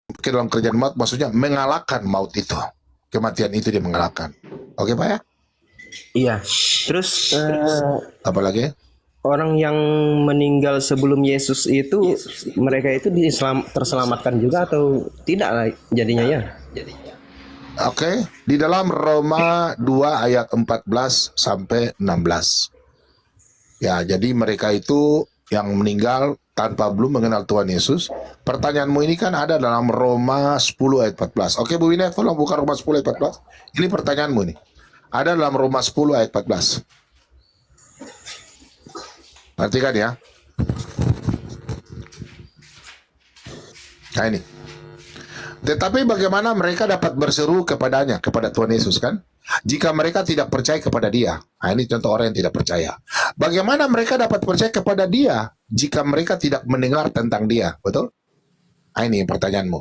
ke dalam kerajaan maut, maksudnya mengalahkan maut itu. Kematian itu dia mengalahkan. Oke Pak ya? Iya. Terus Apalagi? orang yang meninggal sebelum Yesus itu mereka itu terselamatkan juga atau tidak lah jadinya ya? Oke, di dalam Roma 2 ayat 14 sampai 16. Ya, jadi mereka itu yang meninggal tanpa belum mengenal Tuhan Yesus. Pertanyaanmu ini kan ada dalam Roma 10 ayat 14. Oke, Bu Wina, tolong buka Roma 10 ayat 14. Ini pertanyaanmu nih. Ada dalam Roma 10 ayat 14. Perhatikan ya. Nah ini. Tetapi bagaimana mereka dapat berseru kepadanya, kepada Tuhan Yesus kan? Jika mereka tidak percaya kepada dia. Nah ini contoh orang yang tidak percaya. Bagaimana mereka dapat percaya kepada dia jika mereka tidak mendengar tentang dia? Betul? Nah ini pertanyaanmu.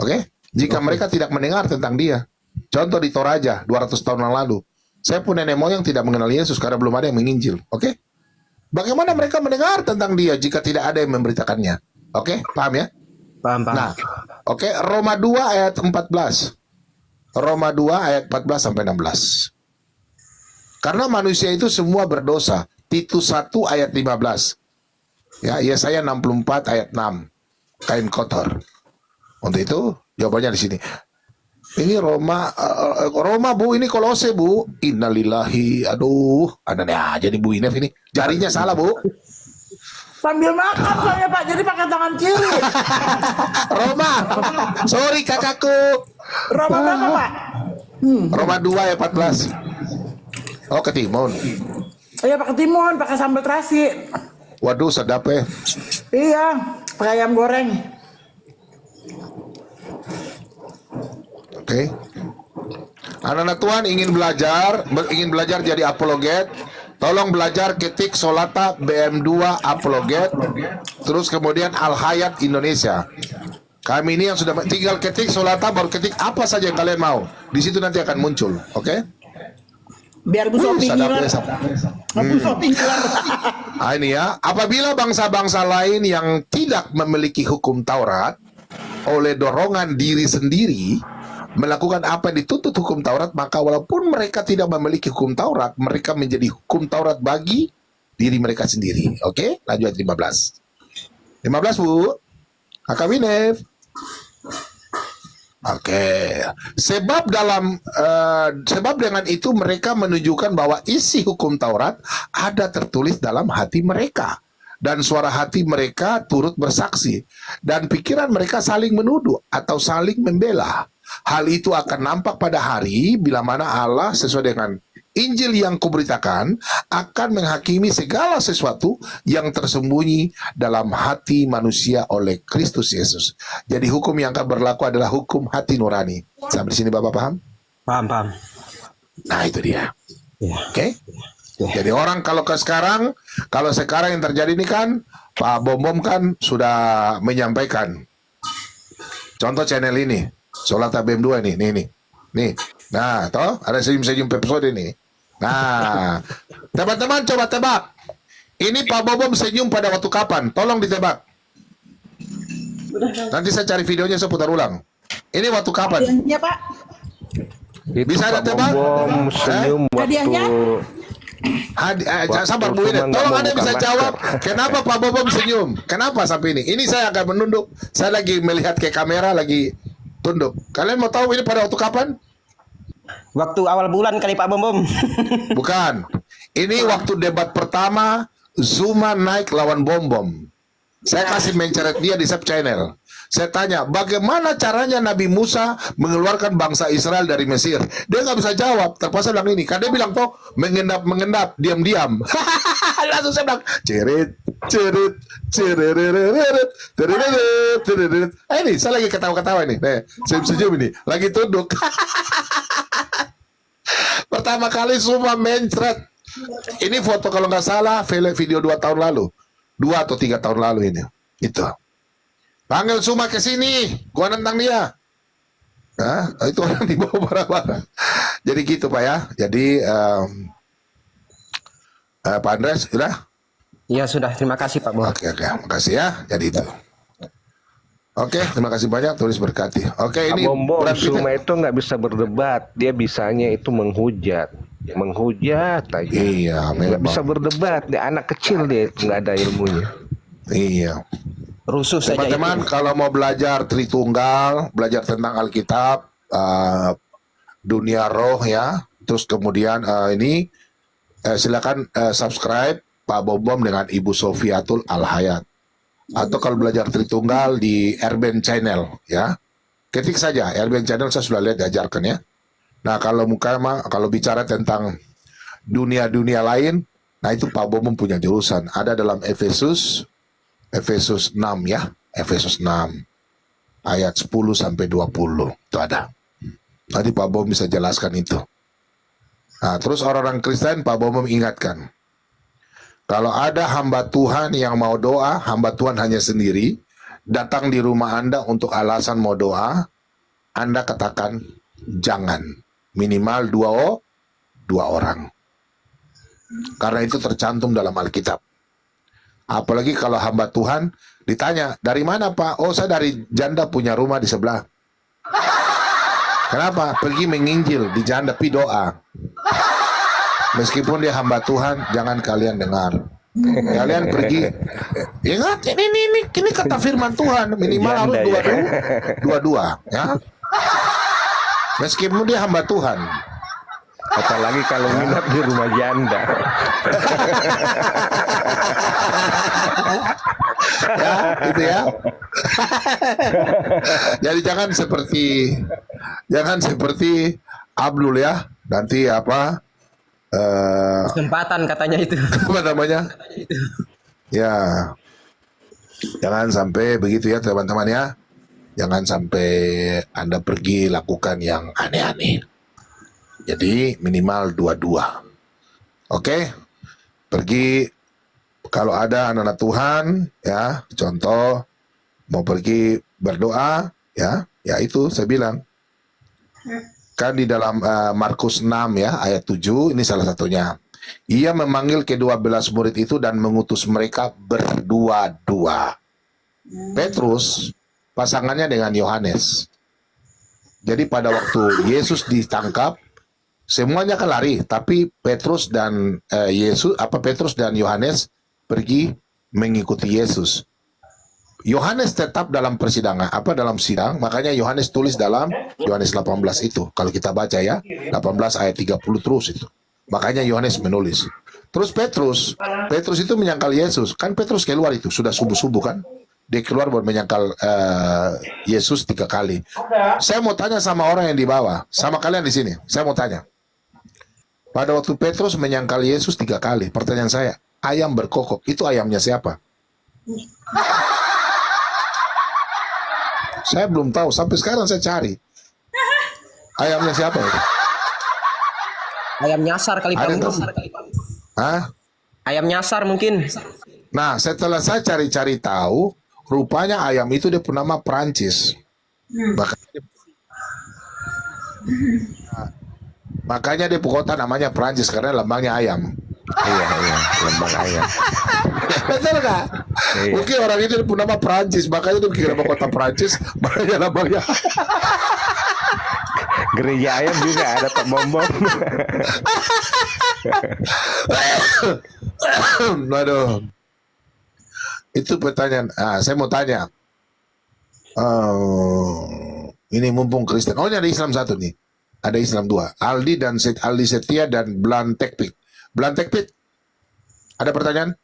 Oke? Jika mereka tidak mendengar tentang dia. Contoh di Toraja 200 tahun yang lalu. Saya pun nenek moyang tidak mengenal Yesus karena belum ada yang menginjil. Oke? Bagaimana mereka mendengar tentang dia jika tidak ada yang memberitakannya? Oke? Paham ya? Paham. Nah, oke, Roma 2 ayat 14. Roma 2 ayat 14 sampai 16. Karena manusia itu semua berdosa. Titus 1 ayat 15. Ya, Yesaya 64 ayat 6. Kain kotor. Untuk itu, jawabannya di sini. Ini Roma, Bu, ini Kolose, Bu. Innalillahi, aduh, ada aja nih Bu Inef ini. Jarinya salah, Bu. Sambil makan soalnya Pak, jadi pakai tangan kiri. Roma, sorry kakakku. Roma berapa Pak? Roma 2 ayat 14. Oh, ketimun. Iya pakai timun, pakai sambal terasi. Waduh, sedap ya. Iya, pakai ayam goreng. Oke. Anak-anak Tuhan ingin belajar jadi apologet. Tolong belajar ketik Solata BM2 apologet. Terus kemudian Al Hayat Indonesia. Kami ini yang sudah tinggal ketik Solata, baru ketik apa saja yang kalian mau. Di situ nanti akan muncul, oke? Biar Bu Sopi ngiler. Bu Sopi ngiler. Ah, ini ya. Apabila bangsa-bangsa lain yang tidak memiliki hukum Taurat oleh dorongan diri sendiri melakukan apa yang dituntut hukum Taurat, maka walaupun mereka tidak memiliki hukum Taurat, mereka menjadi hukum Taurat bagi diri mereka sendiri. Oke, lanjut 15. 15, Bu. Kakak Winef. Oke. Sebab dengan itu mereka menunjukkan bahwa isi hukum Taurat ada tertulis dalam hati mereka. Dan suara hati mereka turut bersaksi. Dan pikiran mereka saling menuduh atau saling membela. Hal itu akan nampak pada hari bila mana Allah sesuai dengan Injil yang kuberitakan akan menghakimi segala sesuatu yang tersembunyi dalam hati manusia oleh Kristus Yesus. Jadi hukum yang akan berlaku adalah hukum hati nurani. Sampai sini Bapak paham? Paham. Nah itu dia. Ya. Oke? Jadi orang kalau sekarang yang terjadi ini kan Pak Bom kan sudah menyampaikan. Contoh channel ini. Solata BM2 nih. Nah, toh ada senyum-senyum episode ini. Nah, teman-teman coba tebak. Ini Pak Bobom senyum pada waktu kapan? Tolong ditebak. Nanti saya cari videonya, saya putar ulang. Ini waktu kapan? Hadiahnya Pak. Bisa ada tebak? Bom senyum Hadiahnya? Sabar Bu Ine. Tolong Anda bisa jawab. Kenapa Pak Bobom senyum? Kenapa sampai ini? Ini saya akan menunduk. Saya lagi melihat ke kamera, lagi tunduk. Kalian mau tahu ini pada waktu kapan? Waktu awal bulan kali Pak Bom. Bukan. Ini waktu debat pertama Zuma naik lawan Bom. Saya kasih mencret dia di sub channel. Saya tanya, bagaimana caranya Nabi Musa mengeluarkan bangsa Israel dari Mesir? Dia nggak bisa jawab. Terpaksa bilang ini. Karena dia bilang toh mengendap, diam-diam. Langsung saya bilang, cerit. Ini saya lagi ketawa-ketawa ini. Senyum ini. Lagi tunduk. Pertama kali semua mencret. Ini foto kalau nggak salah video 2 tahun lalu. 2 atau 3 tahun lalu ini. Itu. Panggil Suma ke sini, gua nentang dia. Nah, itu orang dibawa barang-barang. Jadi gitu Pak ya. Jadi Pak Andres, sudah? Ya sudah, terima kasih Pak Bom. Oke, makasih ya. Jadi itu. Oke, terima kasih banyak, tulis berkati. Oke, Pak ini Bombom, Brad Pitt. Suma itu nggak bisa berdebat, dia bisanya itu menghujat aja. Iya, Nggak bisa memang. berdebat, dia anak kecil, dia nggak ada ilmunya. Iya. Rusuh saja itu. Teman-teman, kalau mau belajar Tritunggal, belajar tentang Alkitab, dunia roh ya, terus kemudian silakan subscribe Pak Bombom dengan Ibu Sofiatul Al-Hayat. Atau kalau belajar Tritunggal di Erben Channel ya, ketik saja Erben Channel, saya sudah lihat diajarkan ya. Nah kalau bicara tentang dunia lain, nah itu Pak Bombom punya jurusan, ada dalam Efesus 6 ya, Efesus 6 ayat 10 sampai 20 itu ada. Nanti Pak Bombom bisa jelaskan itu. Nah, terus orang-orang Kristen Pak Bombom ingatkan, kalau ada hamba Tuhan yang mau doa, hamba Tuhan hanya sendiri, datang di rumah Anda untuk alasan mau doa, Anda katakan jangan, minimal dua orang. Karena itu tercantum dalam Alkitab. Apalagi kalau hamba Tuhan ditanya, dari mana Pak? Oh, saya dari janda punya rumah di sebelah. Kenapa? Pergi menginjil di janda, pi doa. Meskipun dia hamba Tuhan, jangan kalian dengar. Kalian pergi. Ingat, ini kata firman Tuhan, minimal harus dua-dua, ya. Meskipun dia hamba Tuhan. Apalagi kalau nginap di rumah janda. Ya, gitu ya. Jadi jangan seperti Abdul ya. Nanti Kesempatan katanya itu. apa namanya? Ya, jangan sampai begitu ya teman-teman ya. Jangan sampai Anda pergi lakukan yang aneh-aneh. Jadi minimal dua-dua. Oke? Pergi kalau ada anak-anak Tuhan ya, contoh mau pergi berdoa ya itu saya bilang. Kan di dalam Markus 6 ya ayat 7 ini salah satunya. Ia memanggil ke-12 murid itu dan mengutus mereka berdua-dua. Petrus pasangannya dengan Yohanes. Jadi pada waktu Yesus ditangkap, semuanya kan lari, tapi Petrus dan Yohanes pergi mengikuti Yesus. Yohanes tetap dalam persidangan, dalam sidang, makanya Yohanes tulis dalam Yohanes 18 itu. Kalau kita baca ya, 18 ayat 30 terus itu. Makanya Yohanes menulis. Terus Petrus itu menyangkal Yesus. Kan Petrus keluar itu, sudah subuh-subuh kan. Dia keluar buat menyangkal Yesus 3 kali. Saya mau tanya sama orang yang di bawah, sama kalian di sini. Saya mau tanya. Pada waktu Petrus menyangkal Yesus 3 kali, pertanyaan saya, ayam berkokok, itu ayamnya siapa? Saya belum tahu, sampai sekarang saya cari. Ayamnya siapa itu? Ayam nyasar kali Pak. Hah? Ayam nyasar mungkin. Nah, setelah saya cari-cari tahu, rupanya ayam itu dia punya nama Prancis. Makanya dia kota namanya Prancis karena lambangnya ayam. Iya, lambang ayam. Betul nggak? Iya. Mungkin orang itu dia punya nama Prancis, makanya dia bikin nama kota Prancis, makanya lambangnya. Gereja ayam juga ada Pak Bombom. Waduh. Itu pertanyaan. Saya mau tanya. Ini mumpung Kristen. Oh, ini ada Islam satu nih. Ada Islam 2. Aldi Setia dan Blan Tekpik. Blan Tekpik. Ada pertanyaan?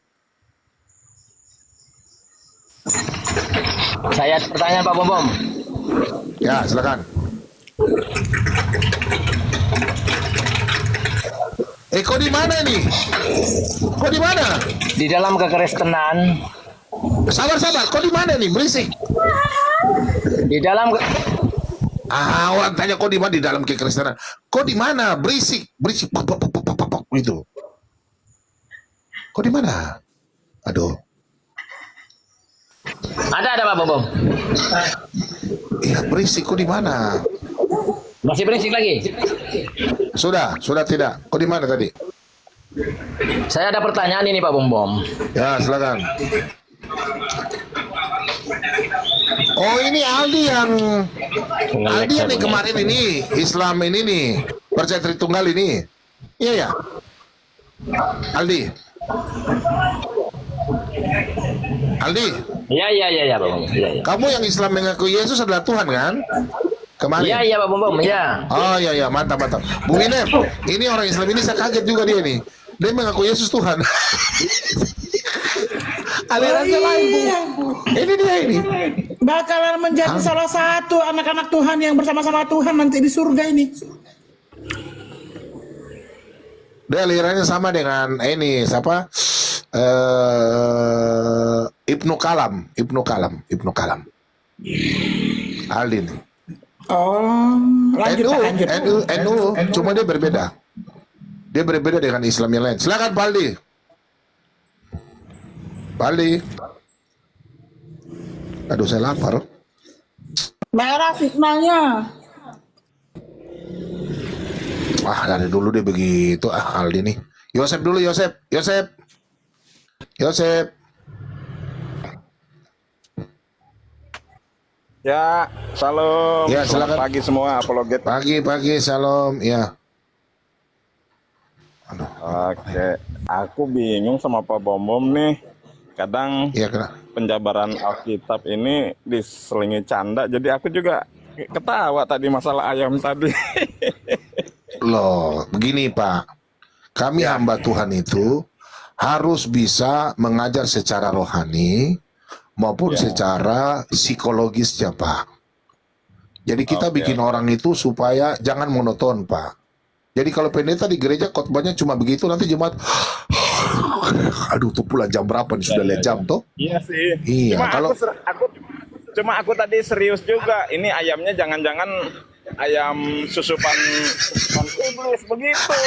Saya ada pertanyaan Pak Bombom. Ya, silakan. Kok di mana nih? Kok di mana? Di dalam kekristenan, Sabar. Kok di mana nih? Berisik. di dalam Orang tanya kok di mana di dalam kekristenan. Kok di mana? Berisik. Pok, gitu. Kok di mana? Aduh. ada Pak Bombom. Iya, berisik. Kok di mana? Masih berisik lagi. Sudah tidak. Kok di mana tadi? Saya ada pertanyaan ini Pak Bombom. Ya, silakan. Oh, ini Aldi yang nih kemarin ini Islam ini nih, percaya Tritunggal ini. Iya ya. Aldi. Iya, Pak Bom. Iya. Kamu yang Islam mengaku Yesus adalah Tuhan kan? Kemarin. Iya, Pak Bom. Iya. Oh iya, mantap. Bung Inem, ini orang Islam ini saya kaget juga dia nih. Dia mengaku Yesus Tuhan. Alirannya lain, Bu. Ini dia ini. Bakalan menjadi salah satu anak-anak Tuhan yang bersama-sama Tuhan nanti di surga ini. Dia alirannya sama dengan ini siapa? Ibnu Kalam. Aldin. Oh, lanjut Pak, lanjut. NU, cuma dia berbeda. Dia berbeda dengan Islam yang lain. Silakan Pak Aldi. Pak Aldi. Aduh, saya lapar. Merah signalnya. Wah, dari dulu dia begitu. Aldi nih. Yosep dulu, Yosep. Ya, salam. Ya, silakan. Selamat pagi semua apologet. Pagi, salam. Ya. Aduh. Oke, aku bingung sama Pak Bom nih. Kadang Ya, kena. penjabaran Alkitab ini diselingi canda, jadi aku juga ketawa tadi masalah ayam tadi. Loh, begini Pak. Kami hamba Tuhan itu harus bisa mengajar secara rohani maupun secara psikologis ya Pak. Jadi kita bikin orang itu supaya jangan monoton Pak. Jadi kalau pendeta di gereja khotbahnya cuma begitu, nanti jemaat aduh tuh pula jam berapa nih, sudah lihat jam toh? Iya sih. Iya, Cuma aku tadi serius juga. Ini ayamnya jangan-jangan ayam susupan iblis begitu.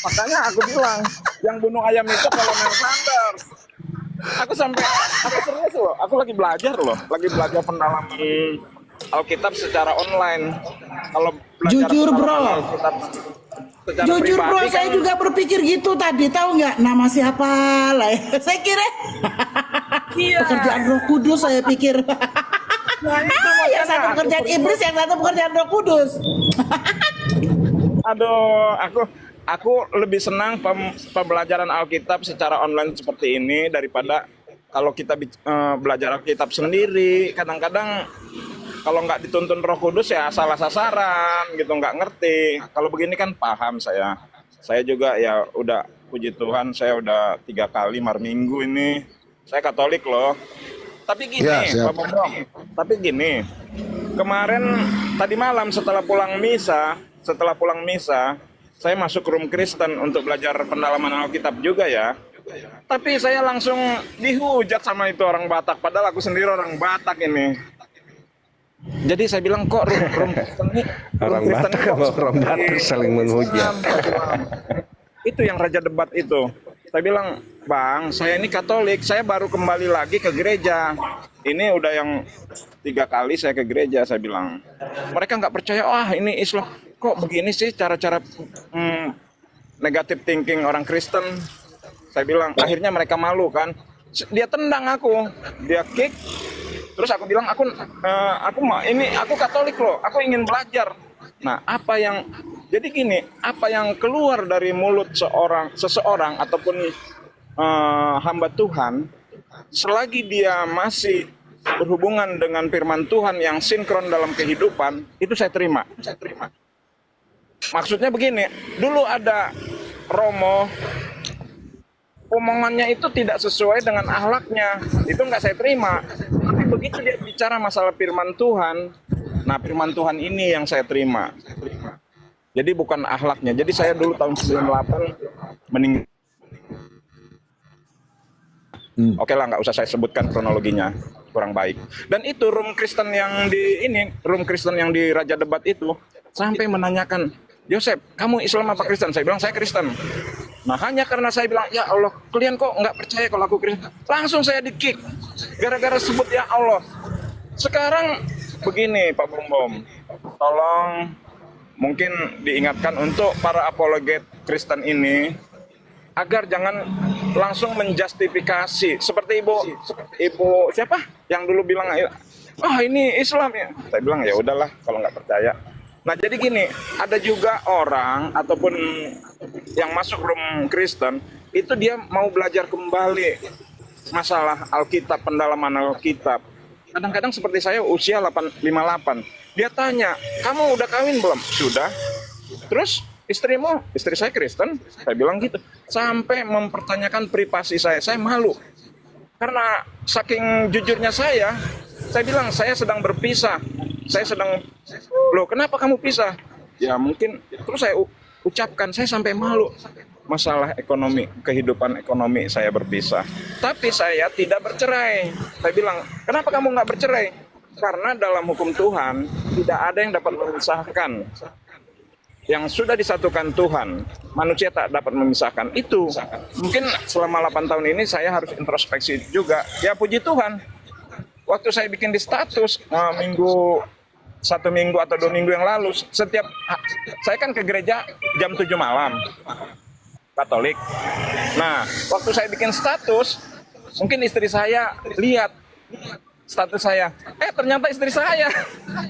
Makanya aku bilang yang bunuh ayam itu Colonel Sanders. Aku serius loh. Aku lagi belajar pendalaman Alkitab secara online. Kalau belajar Jujur bro, Alkitab secara jujur bro, pribadi saya kan, juga berpikir gitu tadi, tahu nggak nama siapa lah ya? Saya kira pekerjaan Roh Kudus, saya pikir. Yang satu pekerjaan iblis, yang satu pekerjaan Roh Kudus. aduh, aku lebih senang pembelajaran Alkitab secara online seperti ini daripada kalau kita belajar Alkitab sendiri. Kadang-kadang kalau nggak dituntun Roh Kudus ya salah sasaran gitu, nggak ngerti. Kalau begini kan paham saya. Saya juga ya udah, puji Tuhan, saya udah 3 kali Minggu ini. Saya Katolik loh. Tapi gini, Ya, Pak Bambang. Tapi gini, kemarin tadi malam setelah pulang misa, saya masuk room Kristen untuk belajar pendalaman Alkitab juga ya. Tapi saya langsung dihujat sama itu orang Batak, padahal aku sendiri orang Batak ini. Jadi saya bilang kok room Kristen ini Orang Batak sama orang Batak saling menghujat. Itu yang raja debat itu. Saya bilang, Bang, saya ini Katolik, saya baru kembali lagi ke gereja. Ini udah yang 3 kali saya ke gereja, saya bilang. Mereka nggak percaya, wah ini Islam. Kok begini sih cara-cara negative thinking orang Kristen. Saya bilang, akhirnya mereka malu kan. Dia tendang aku, dia kick. Terus aku bilang, aku Katolik loh, aku ingin belajar. Nah, jadi gini, apa yang keluar dari mulut seseorang ataupun hamba Tuhan, selagi dia masih berhubungan dengan firman Tuhan yang sinkron dalam kehidupan, itu saya terima. Maksudnya begini, dulu ada Romo, omongannya itu tidak sesuai dengan akhlaknya, itu nggak saya terima. Tapi begitu dia bicara masalah firman Tuhan, nah firman Tuhan ini yang saya terima. Jadi bukan akhlaknya. Jadi saya dulu tahun 98 meninggal. Oke lah, nggak usah saya sebutkan kronologinya, kurang baik. Dan itu room Kristen yang di Raja Debat itu sampai menanyakan, Yosep, kamu Islam apa Kristen? Saya bilang saya Kristen. Nah hanya karena saya bilang, ya Allah, kalian kok nggak percaya kalau aku Kristen? Langsung saya di-kick, gara-gara sebut ya Allah. Sekarang begini Pak Bom, tolong mungkin diingatkan untuk para apologet Kristen ini, agar jangan langsung menjustifikasi seperti ibu siapa yang dulu bilang ah ini Islam ya. Saya bilang ya udahlah kalau nggak percaya. Nah jadi gini, ada juga orang ataupun yang masuk room Kristen itu dia mau belajar kembali masalah Alkitab, pendalaman Alkitab. Kadang-kadang seperti saya usia 58, dia tanya, kamu udah kawin belum? Sudah. Terus istrimu? Istri saya Kristen. Saya bilang gitu. Sampai mempertanyakan privasi saya malu. Karena saking jujurnya saya bilang saya sedang berpisah. Saya sedang, loh kenapa kamu pisah? Ya mungkin, terus saya ucapkan, saya sampai malu. Masalah ekonomi, kehidupan ekonomi saya berpisah. Tapi saya tidak bercerai. Saya bilang, kenapa kamu nggak bercerai? Karena dalam hukum Tuhan, tidak ada yang dapat memisahkan. Yang sudah disatukan Tuhan, manusia tak dapat memisahkan. Itu mungkin selama 8 tahun ini saya harus introspeksi juga. Ya puji Tuhan, waktu saya bikin di status 1 minggu atau 2 minggu yang lalu, saya kan ke gereja jam 7 malam, Katolik. Nah, waktu saya bikin status, mungkin istri saya lihat status saya. Ternyata istri saya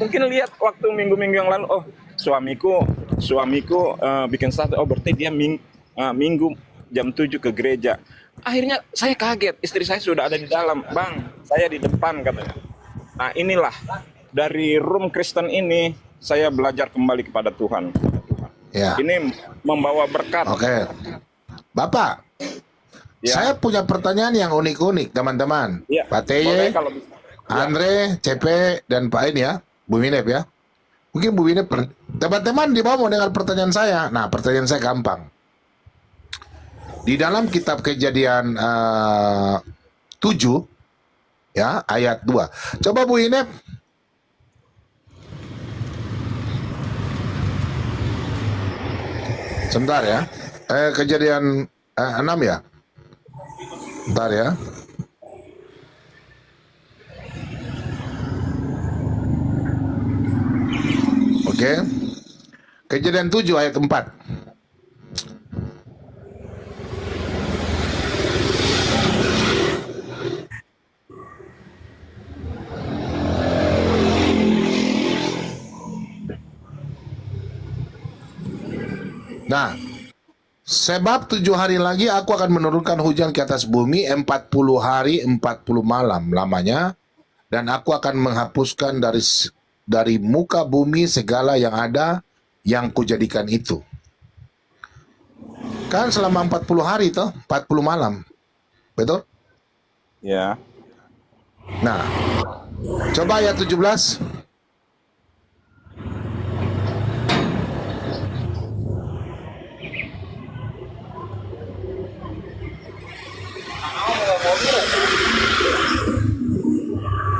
mungkin lihat waktu minggu-minggu yang lalu, oh suamiku bikin status, oh berarti dia minggu jam 7 ke gereja. Akhirnya saya kaget, istri saya sudah ada di dalam, bang, saya di depan katanya. Nah inilah, dari room Kristen ini, saya belajar kembali kepada Tuhan. Ya. Ini membawa berkat. Oke. Bapak, Ya. saya punya pertanyaan yang unik-unik, teman-teman. Ya, Pak boleh Teye, kalau bisa. Andre, CP, dan Pak ini ya, Bu Minep ya. Mungkin Bu Minep, teman-teman di bawah mau dengar pertanyaan saya. Nah, pertanyaan saya gampang. Di dalam kitab Kejadian 7, ya, ayat 2. Coba Bu Minep. Sebentar ya. Kejadian 6 ya. Bentar ya. Oke. Kejadian 7 ayat 4. Nah, sebab 7 hari lagi aku akan menurunkan hujan ke atas bumi 40 hari 40 malam lamanya, dan aku akan menghapuskan dari muka bumi segala yang ada yang kujadikan itu. Kan selama 40 hari toh, 40 malam. Betul? Ya. Nah, coba ayat 17.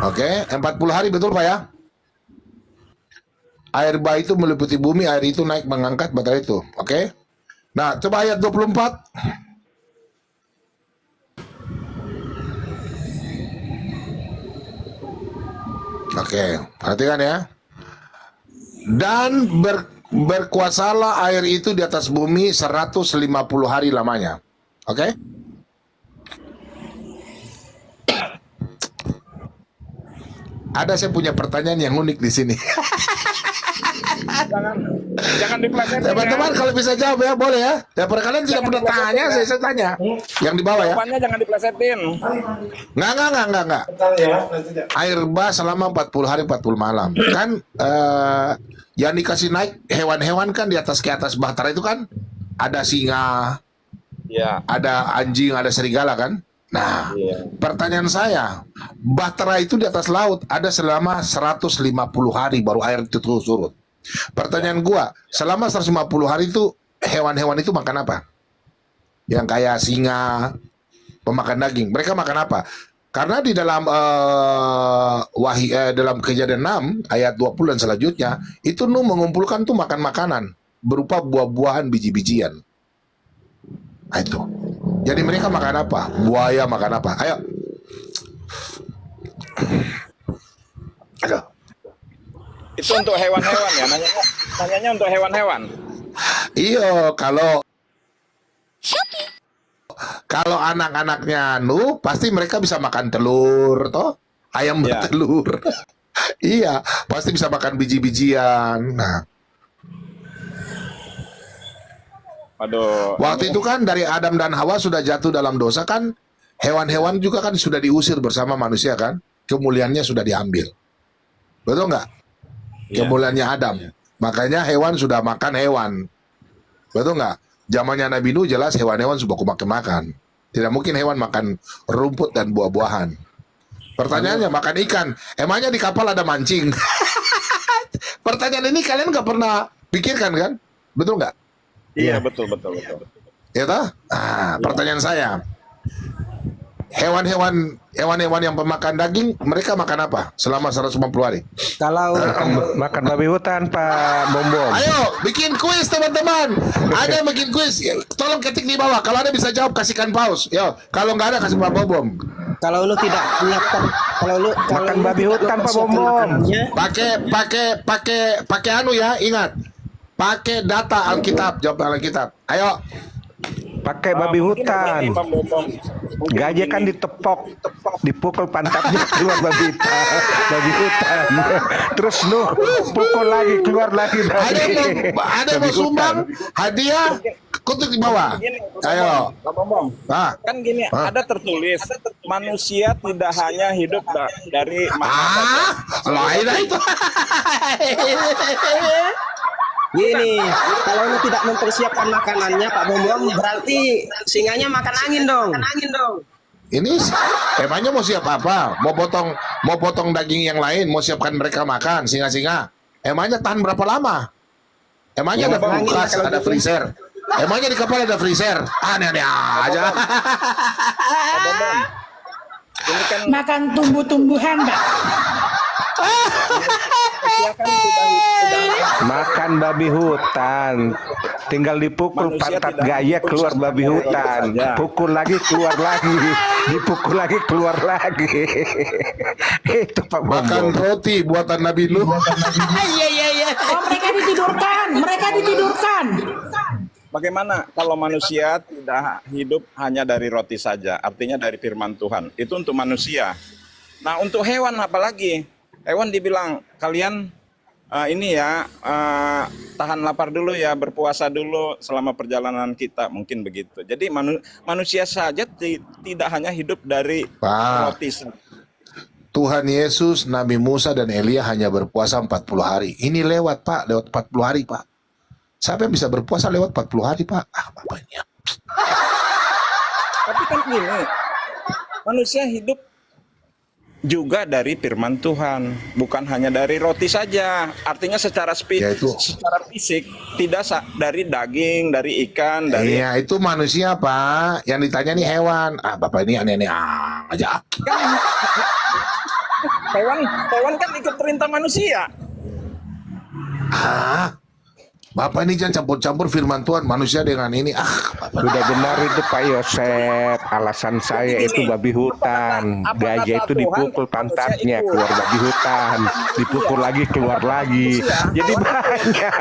Oke, 40 hari betul Pak ya? Air bah itu meliputi bumi, air itu naik mengangkat batara itu. Oke? Nah, coba ayat 24. Oke, perhatikan ya. Dan berkuasalah air itu di atas bumi 150 hari lamanya. Oke? Ada, saya punya pertanyaan yang unik di sini. Jangan dipelesetin. Teman-teman kalau bisa jawab ya, boleh ya. Daripada kalian tidak pernah tanya, saya tanya. Yang di bawah ya. Jawabannya jangan dipelesetin. Enggak. Air bah selama 40 hari 40 malam. Kan yang dikasih naik hewan-hewan kan di atas, ke atas bahtera itu kan ada singa, Ya. ada anjing, ada serigala kan. Nah, pertanyaan saya, bahtera itu di atas laut ada selama 150 hari baru air itu terus surut. Pertanyaan gua, selama 150 hari itu hewan-hewan itu makan apa? Yang kayak singa, pemakan daging, mereka makan apa? Karena di dalam dalam Kejadian 6 ayat 20 dan selanjutnya itu Nuh mengumpulkan tuh makan makanan berupa buah-buahan, biji-bijian. Nah, itu. Jadi mereka makan apa? Buaya makan apa? Ayo. Aduh. Itu untuk hewan-hewan ya, nanyanya untuk hewan-hewan. Iya, kalau anak-anaknya Nuh pasti mereka bisa makan telur toh, ayam Ya. bertelur. Iya, pasti bisa makan biji-bijian. Nah, Aduh, waktu itu kan dari Adam dan Hawa sudah jatuh dalam dosa kan, hewan-hewan juga kan sudah diusir bersama manusia kan, kemuliaannya sudah diambil. Betul nggak? Iya. Kemuliaannya Adam. Makanya hewan sudah makan hewan. Betul nggak? Zamannya Nabi Nuh jelas hewan-hewan sudah makan-makan. Tidak mungkin hewan makan rumput dan buah-buahan. Pertanyaannya makan ikan. Emangnya di kapal ada mancing? Pertanyaan ini kalian nggak pernah pikirkan kan? Betul nggak? iya betul. Ya toh? Nah, pertanyaan saya. Hewan-hewan yang pemakan daging, mereka makan apa selama 150 hari? Kalau Makan babi hutan, Pak Bom Bom. Ayo, bikin kuis teman-teman. Ada yang bikin kuis. Tolong ketik di bawah. Kalau ada bisa jawab, kasihkan pause. Yo, kalau nggak ada kasih Pak Bom. kalau lu tidak menyiapkan, kalau Makan lu babi tidak hutan, Pak mempersiapkan Bom Bom. makanannya, Pakai anu ya, ingat. Pakai data Alkitab, jawab Alkitab. Ayo. Pakai babi Mungkin hutan. begini, Pak Bom. Mungkin Gajah kan begini. ditepok, dipukul pantatnya keluar babi hutan. Terus Nuh pukul lagi, keluar lagi Ada yang mau babi sumbang hutan. hadiah, ketik di bawah. Gini, Pak Ayo. Bom. Ah. Kan gini, ada tertulis manusia tidak hanya hidup dari makanan saja. Lain itu. gini, kalau lu tidak mempersiapkan makanannya Pak Bom Bom, berarti singanya makan angin dong. Ini emangnya mau siap apa? Mau potong daging yang lain, mau siapkan mereka makan singa-singa. Emangnya tahan berapa lama? Emangnya ada Angin kulkas, kalau ada gitu. freezer. Emangnya di kapal ada freezer? Aneh-aneh aja. Pak Bom. Ini kan Makan tumbuh-tumbuhan, Mbak. manusia kan sudah Makan babi hutan. Tinggal dipukul Manusia pantat tidak gaya hidup keluar satu babi hari hutan. saja. Pukul lagi keluar lagi. Dipukul lagi keluar lagi. Itu Pak Bom Makan Bom. roti buatan Nabi Nuh. Oh, mereka ditidurkan. Mereka ditidurkan. Bagaimana kalau manusia tidak hidup hanya dari roti saja, artinya dari firman Tuhan. Itu untuk manusia. Nah, untuk hewan apalagi? Hewan dibilang, kalian ini ya, tahan lapar dulu ya, berpuasa dulu selama perjalanan kita. Mungkin begitu. Jadi manusia saja tidak hanya hidup dari Pak. roti saja. Tuhan Yesus, Nabi Musa dan Elia hanya berpuasa 40 hari. Ini lewat Pak, lewat 40 hari Pak. Siapa yang bisa berpuasa lewat 40 hari Pak? Bapak ini ya. Tapi kan gini, manusia hidup juga dari firman Tuhan, bukan hanya dari roti saja. Artinya secara Yaitu. secara fisik, tidak dari daging, dari ikan, dari Iya, itu manusia Pak. Yang ditanya nih hewan. Bapak ini aneh-aneh aja. kan hewan kan ikut perintah manusia. Bapak ini jangan campur-campur firman Tuhan manusia dengan ini. Bapak. Sudah benar itu Pak Yosef. Alasan saya itu babi hutan. Apakah Gajah itu Tuhan dipukul manusia pantatnya ikut? keluar babi hutan. Dipukul lagi keluar lagi. Jadi banyak.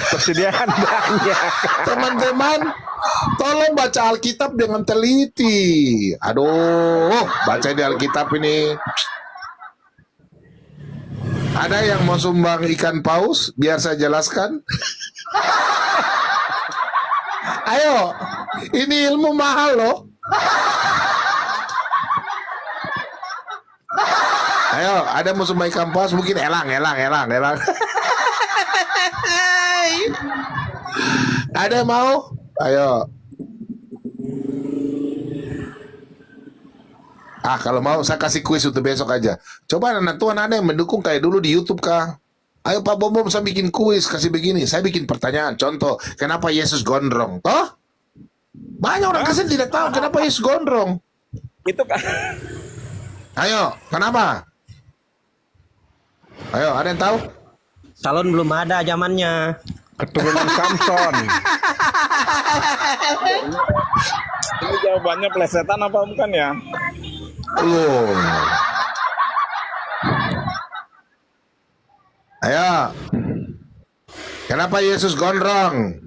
Persediaan banyak. Teman-teman, tolong baca Alkitab dengan teliti. Aduh, baca di Alkitab ini. Ada yang mau sumbang ikan paus? Biar saya jelaskan. Ayo, ini ilmu mahal loh. Ayo, ada mau sumbang ikan paus? Mungkin elang. Ada yang mau? Ayo. Kalau mau saya kasih kuis untuk besok aja. Coba anak Tuhan ada yang mendukung kayak dulu di YouTube kah? Ayo Pak Bom Bom, saya bikin kuis, kasih begini. Saya bikin pertanyaan. Contoh, kenapa Yesus gondrong? Toh? Banyak orang Kristen tidak tahu kenapa Yesus gondrong. Itu kan Ayo, kenapa? Ayo, ada yang tahu? Salon belum ada zamannya. Keturunan Samson. ini jawabannya plesetan apa bukan ya? Loh. Ayo. Kenapa Yesus gondrong?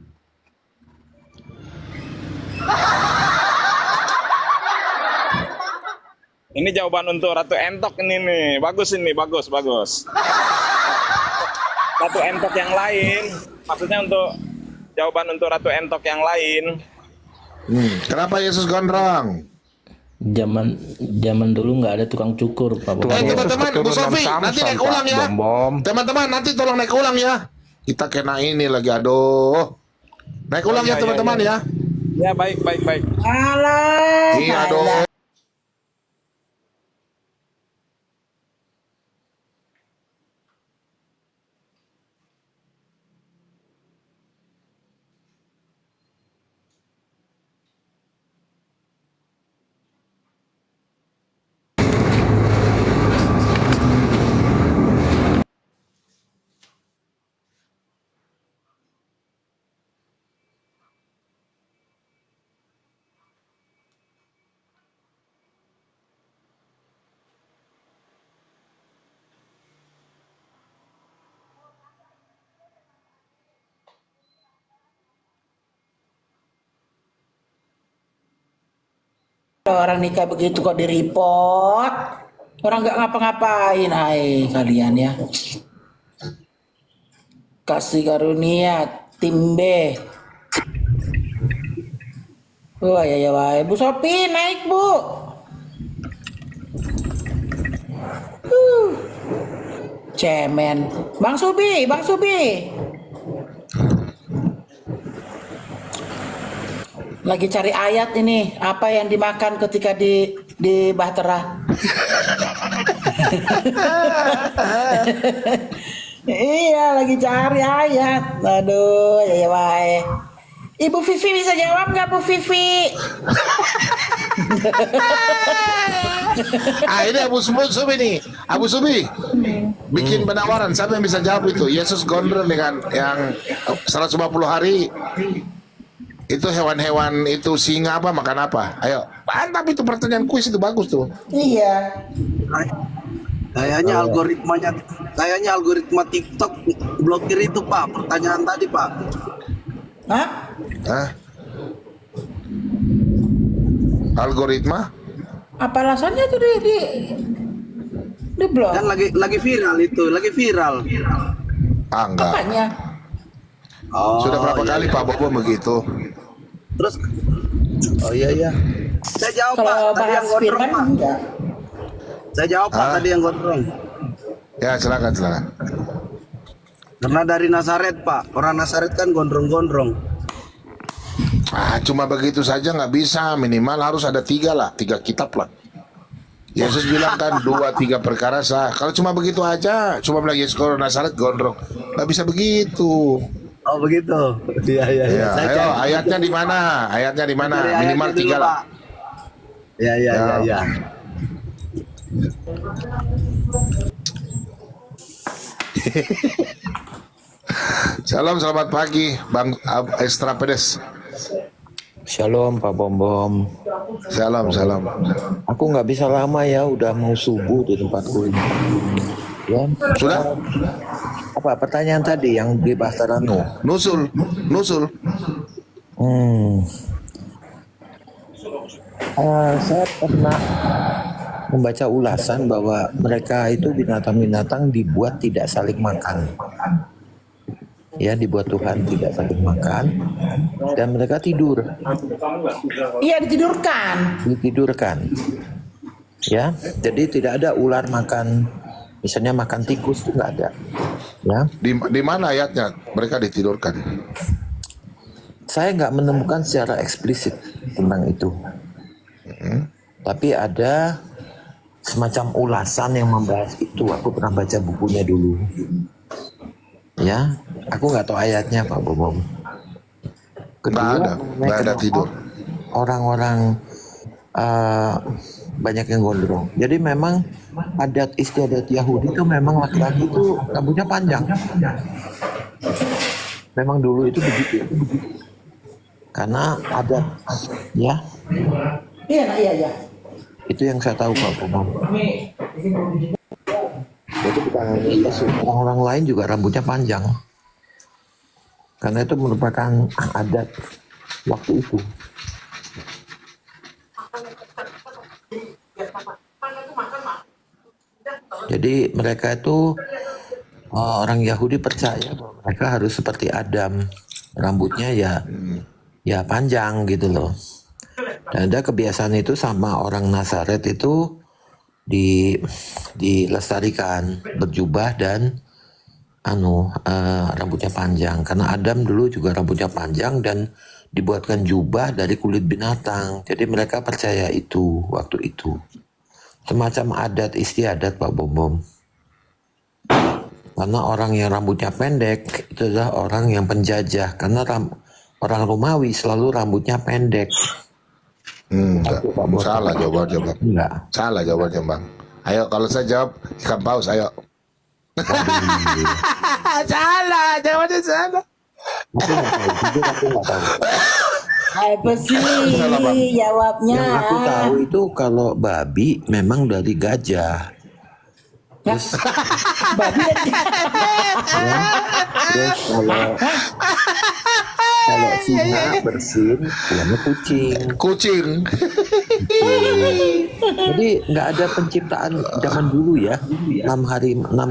Ini jawaban untuk Ratu Entok ini nih. Bagus ini, bagus. Ratu Entok yang lain. Maksudnya untuk jawaban untuk Ratu Entok yang lain. Kenapa Yesus gondrong? Zaman dulu nggak ada tukang cukur, Pak. Teman-teman, Bu Sofi, nanti naik ulang ya. Bom. Teman-teman, nanti tolong naik ulang ya. Kita kena ini lagi, aduh. Naik ulang ya, teman-teman ya. Ya, baik. Alah. Iya, aduh. Orang nikah begitu kok di report. Orang nggak ngapa-ngapain, hai kalian ya. Kasih karunia tim B. Wah ya wah, Bu Sopi naik Bu. Cemen, Bang Subi. Lagi cari ayat ini, apa yang dimakan ketika di Bahtera. Iya, lagi cari ayat. Aduh, ya wae. Ibu Vivi bisa jawab nggak Bu Vivi? Ini Abu Subi nih. Abu Subi bikin penawaran. Siapa yang bisa jawab itu? Yesus gondrong dengan yang 150 hari. Itu hewan-hewan itu singa apa makan apa? Ayo, mantap itu pertanyaan kuis itu bagus tuh. Iya. Kayaknya algoritma TikTok blokir itu Pak, pertanyaan tadi Pak. Hah? Hah? Algoritma? Apa alasannya tuh di blog? Kan lagi viral itu, lagi viral. Ah, enggak. Apanya? Oh, Sudah berapa iya, kali iya. Pak Bobo begitu? Terus iya. Saya jawab Pak, Kalau tadi yang bahas gondrong firman Pak. enggak. Saya jawab Pak, Hah? tadi yang gondrong. Ya, silakan. Karena dari Nazaret Pak, orang Nazaret kan gondrong-gondrong. Cuma begitu saja nggak bisa. Minimal harus ada 3 kitab lah. Yesus bilang kan 2-3 perkara sah. Kalau cuma begitu aja, cuma bilang Yesus kalau Nazaret gondrong, nggak bisa begitu. Oh begitu. Iya. Ya, Saya ayo cari- ayatnya di mana? Ayatnya di mana? cari Minimal ayatnya dulu, 3 lah. Pak. Iya. Ya. Salam, selamat pagi, Bang Extra Pedes. Shalom Pak Bom. Salam. Aku nggak bisa lama ya, udah mau subuh di tempatku ini. Ya. Sudah? Apa pertanyaan tadi yang di Bahtera Nuh? Nusul. Saya pernah membaca ulasan bahwa mereka itu binatang-binatang dibuat tidak saling makan. Ya, dibuat Tuhan tidak saling makan dan mereka tidur. Iya, ditidurkan. Ya, jadi tidak ada ular makan, misalnya makan tikus itu nggak ada. Ya, Di mana ayatnya mereka ditidurkan? saya nggak menemukan secara eksplisit tentang itu. Tapi ada semacam ulasan yang membahas itu. Aku pernah baca bukunya dulu. Ya, aku nggak tahu ayatnya Pak Bobom. Nggak ada tidur. Orang-orang banyak yang gondrong. Jadi memang adat istiadat Yahudi itu memang laki-laki itu rambutnya panjang. Memang dulu itu begitu. Karena adat, ya. Iya. Itu yang saya tahu Pak Bobom. Jadi bukan hanya Yesus, orang-orang lain juga rambutnya panjang. Karena itu merupakan adat waktu itu. Jadi mereka itu orang Yahudi percaya bahwa mereka harus seperti Adam, rambutnya ya panjang gitu loh. Dan ada kebiasaan itu sama orang Nazaret itu dilestarikan berjubah dan rambutnya panjang, karena Adam dulu juga rambutnya panjang dan dibuatkan jubah dari kulit binatang. Jadi mereka percaya itu waktu itu. Semacam adat istiadat Pak Bom. Karena orang yang rambutnya pendek itu adalah orang yang penjajah, karena orang Romawi selalu rambutnya pendek. Salah jawabannya, Bang. Enggak. Salah jawabannya, Bang. Ayo, kalau saya jawab ikan paus, ayo. Salah, jawabannya salah. Aku nggak tahu. Apa sih Salah, Bang. jawabnya? Yang aku tahu itu kalau babi memang dari gajah. Terus, Babi terus kalau singa bersin, namanya kucing. Kucing. Jadi nggak ada penciptaan zaman dulu ya. 6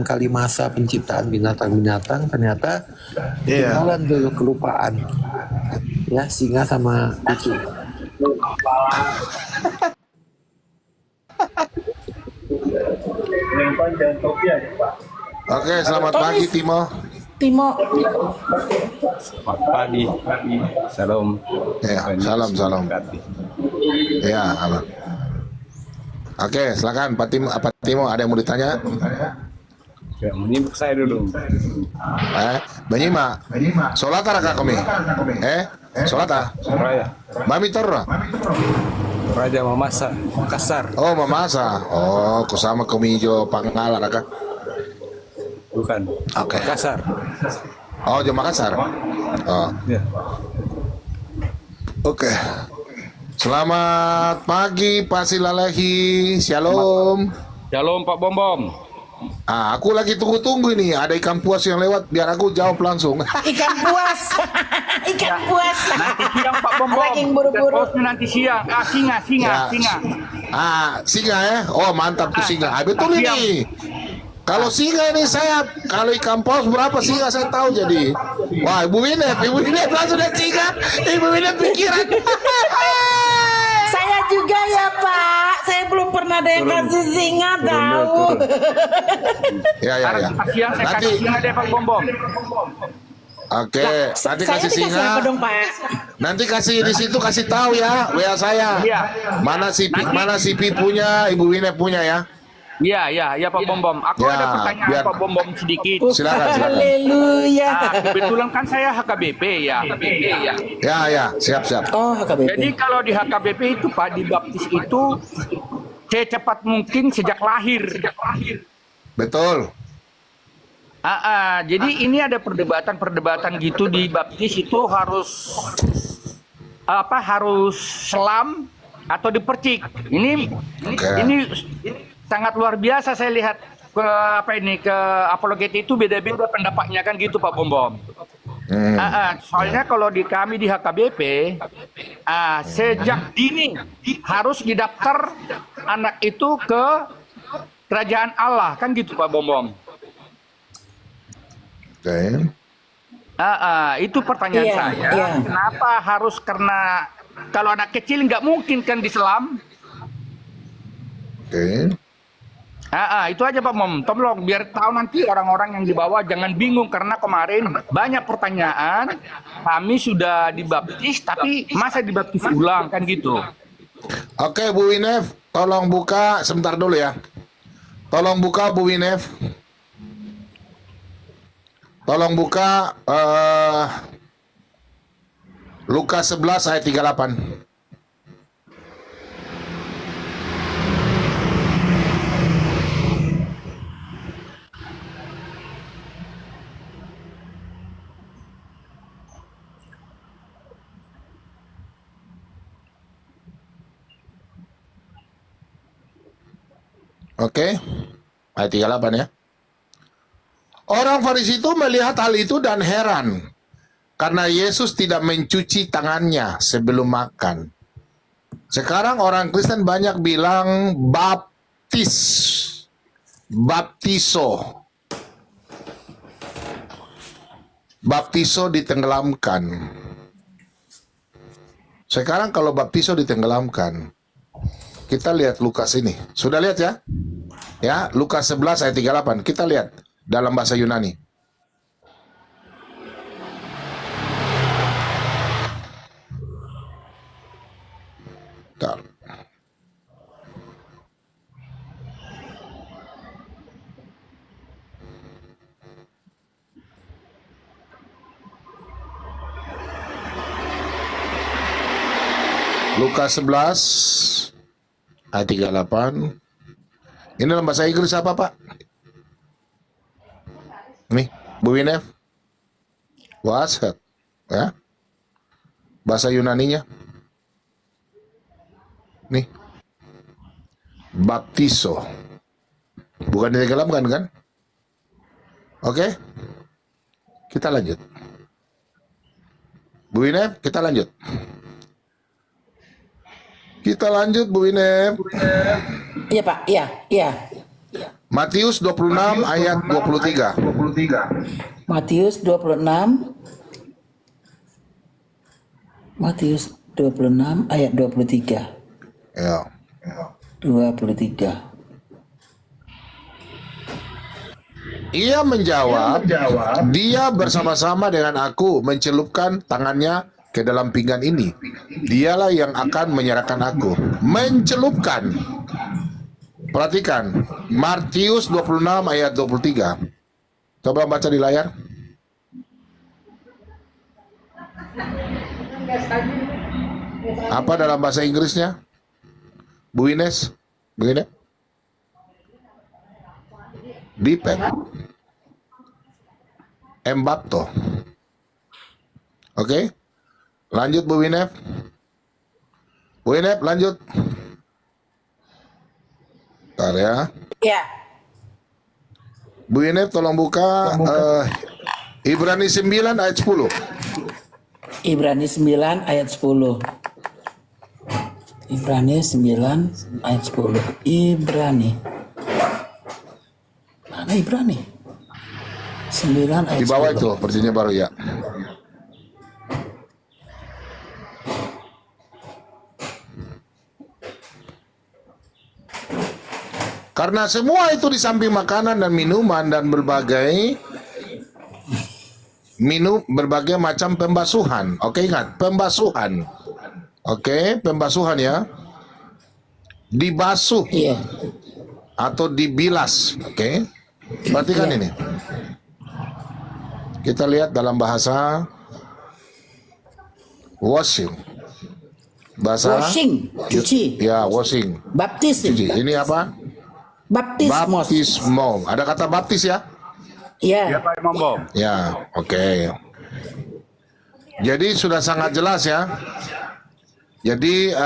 kali masa penciptaan binatang-binatang, ternyata ketinggalan dulu, kelupaan. Ya, singa sama kucing. Oke, selamat pagi, Timo. Timo. Pagi. Salam. Ya, salam. Ya, aman. Oke, silakan Pak Timo, ada yang mau ditanya? Ya, menyimak saya dulu. Menyimak. Sholat raka kami. Sholat Raya. Mami torra. Raja Mamasa, Makassar. Oh, mamasa. Oh, kusama kami jo pangala raka. Bukan. Oke. Makassar. Oh, jo Makassar. Oh. Ya. Oke. Selamat pagi Pak Silalahi. Shalom. Shalom Pak Bom. Aku lagi tunggu-tunggu ini. Ada ikan puas yang lewat, biar aku jawab langsung. Ikan puas. Ikan puas. Nanti siang Pak Bom. Ranking buru-buru. Nanti siang. Singa. Singa ya. Oh, mantap tuh singa. Betul ini. Kalau singa ini saya, kalau ikan paus berapa singa saya tahu jadi. Wah, Ibu Winep langsung ada singa. Ibu Winep pikiran. Saya juga ya Pak. Saya belum pernah ada yang kasih singa tahu. Ya. Siang saya Nanti, kasih singa deh Pak Bom. oke, nanti Saya kasih dikasih singa. apa dong Pak? Nanti kasih di situ, kasih tahu ya, WA saya. Iya. Mana si Pi punya, Ibu Winep punya ya. Iya Pak Bom. Aku Ya, ada pertanyaan biar- Pak Bom sedikit. Silakan. Haleluya. Kebetulan kan saya HKBP ya. Ya, siap. Oh, Jadi HKBP. kalau di HKBP itu Pak, dibaptis itu secepat mungkin sejak lahir. Betul. Jadi ini ada perdebatan gitu di baptis itu harus selam atau dipercik. Ini sangat luar biasa, saya lihat ke apologet itu beda-beda pendapatnya kan gitu Pak Bom. Soalnya kalau di kami di HKBP sejak dini harus didaftar anak itu ke kerajaan Allah kan gitu Pak Bom. Oke. Itu pertanyaan Iya, saya. iya. Kenapa harus, karena kalau anak kecil nggak mungkin kan diselam? Oke. Itu aja Pak Mom. Tolong biar tahu nanti orang-orang yang di bawah jangan bingung, karena kemarin banyak pertanyaan. Kami sudah dibaptis tapi masa dibaptis ulang kan gitu. Oke, Bu Winef, tolong buka sebentar dulu ya. Tolong buka Bu Winef. Tolong buka Lukas 11 ayat 38. Oke, ayat 38 ya. Orang Farisi itu melihat hal itu dan heran, karena Yesus tidak mencuci tangannya sebelum makan. Sekarang orang Kristen banyak bilang baptis. baptiso. Baptiso ditenggelamkan. Sekarang kalau baptiso ditenggelamkan, kita lihat Lukas ini. Sudah lihat ya? Ya, Lukas 11 ayat 38. Kita lihat dalam bahasa Yunani. Bentar. Lukas 11 ayat 38. Ini dalam bahasa Inggris apa, Pak? Nih, Bu Winef. Waset. Ya. Bahasa Yunaninya. Nih. Baptiso. Bukan ditenggelamkan kan? Oke. Kita lanjut. Bu Winef, kita lanjut. Kita lanjut, Bu Winef. Iya Pak, iya, iya. Matius 26 ayat 23. Matius 26. Matius 26 ayat 23. Ya. 23. Ia menjawab, dia bersama-sama dengan aku mencelupkan tangannya ke dalam pinggan ini. Dialah yang akan menyerahkan aku. Mencelupkan. Perhatikan, Matius 26 ayat 23. Coba baca di layar. Apa dalam bahasa Inggrisnya? Bu Ines? Begini? Dipet. Embapto. Oke? Lanjut Bu Winef. Bu Winef, lanjut. Bentar ya. Iya. Bu Winef tolong buka Ibrani 9 ayat 10. Ibrani 9 ayat 10. Ibrani 9 ayat 10. Ibrani. Mana Ibrani? 9 ayat Di bawah 10. itu, perjanjian baru ya. Karena semua itu di samping makanan dan minuman dan berbagai macam pembasuhan. Oke, ingat, pembasuhan. Oke, pembasuhan ya. Dibasuh Iya. atau dibilas. Oke. Perhatikan ini. Kita lihat dalam bahasa washing. Bahasa Washing, cuci. Ya, washing. Baptis. Cuci. Ini apa? Baptismos. Baptismo. Ada kata baptis ya? Iya. Pak Imam Bom. Ya, oke. Jadi sudah sangat jelas ya. Jadi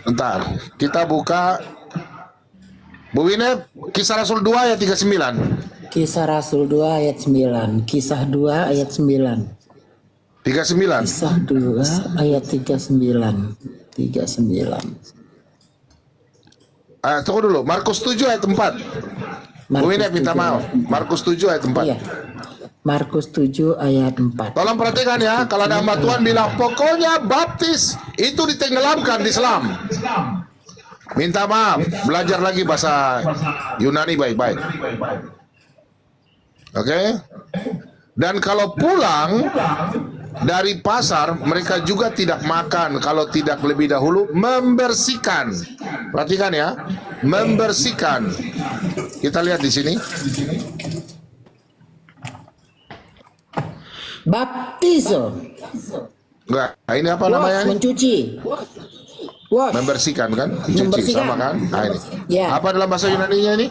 bentar, kita buka Bu Winef, Kisah Rasul 2 ayat 39. Kisah Rasul 2 ayat 9. Kisah 2 ayat 9. 39. Kisah 2 ayat 39. 39. Tunggu dulu, Markus 7 ayat 4. Bu Winef minta 7 maaf. ayat 4. Markus 7 ayat 4. Iya. Markus 7 ayat 4. Tolong perhatikan ya, kalau ada hamba Tuhan bilang, pokoknya baptis itu ditenggelamkan di selam. Minta maaf, belajar lagi bahasa Yunani baik-baik. Oke? Dan kalau pulang dari pasar, mereka juga tidak makan kalau tidak lebih dahulu membersihkan. Perhatikan ya, membersihkan. Kita lihat di sini. Baptizo. Enggak, ini apa Wash, namanya? mencuci. Wash. Membersihkan kan? Cuci Membersihkan. sama kan? Nah ini. Ya. Apa dalam bahasa Yunaninya ini?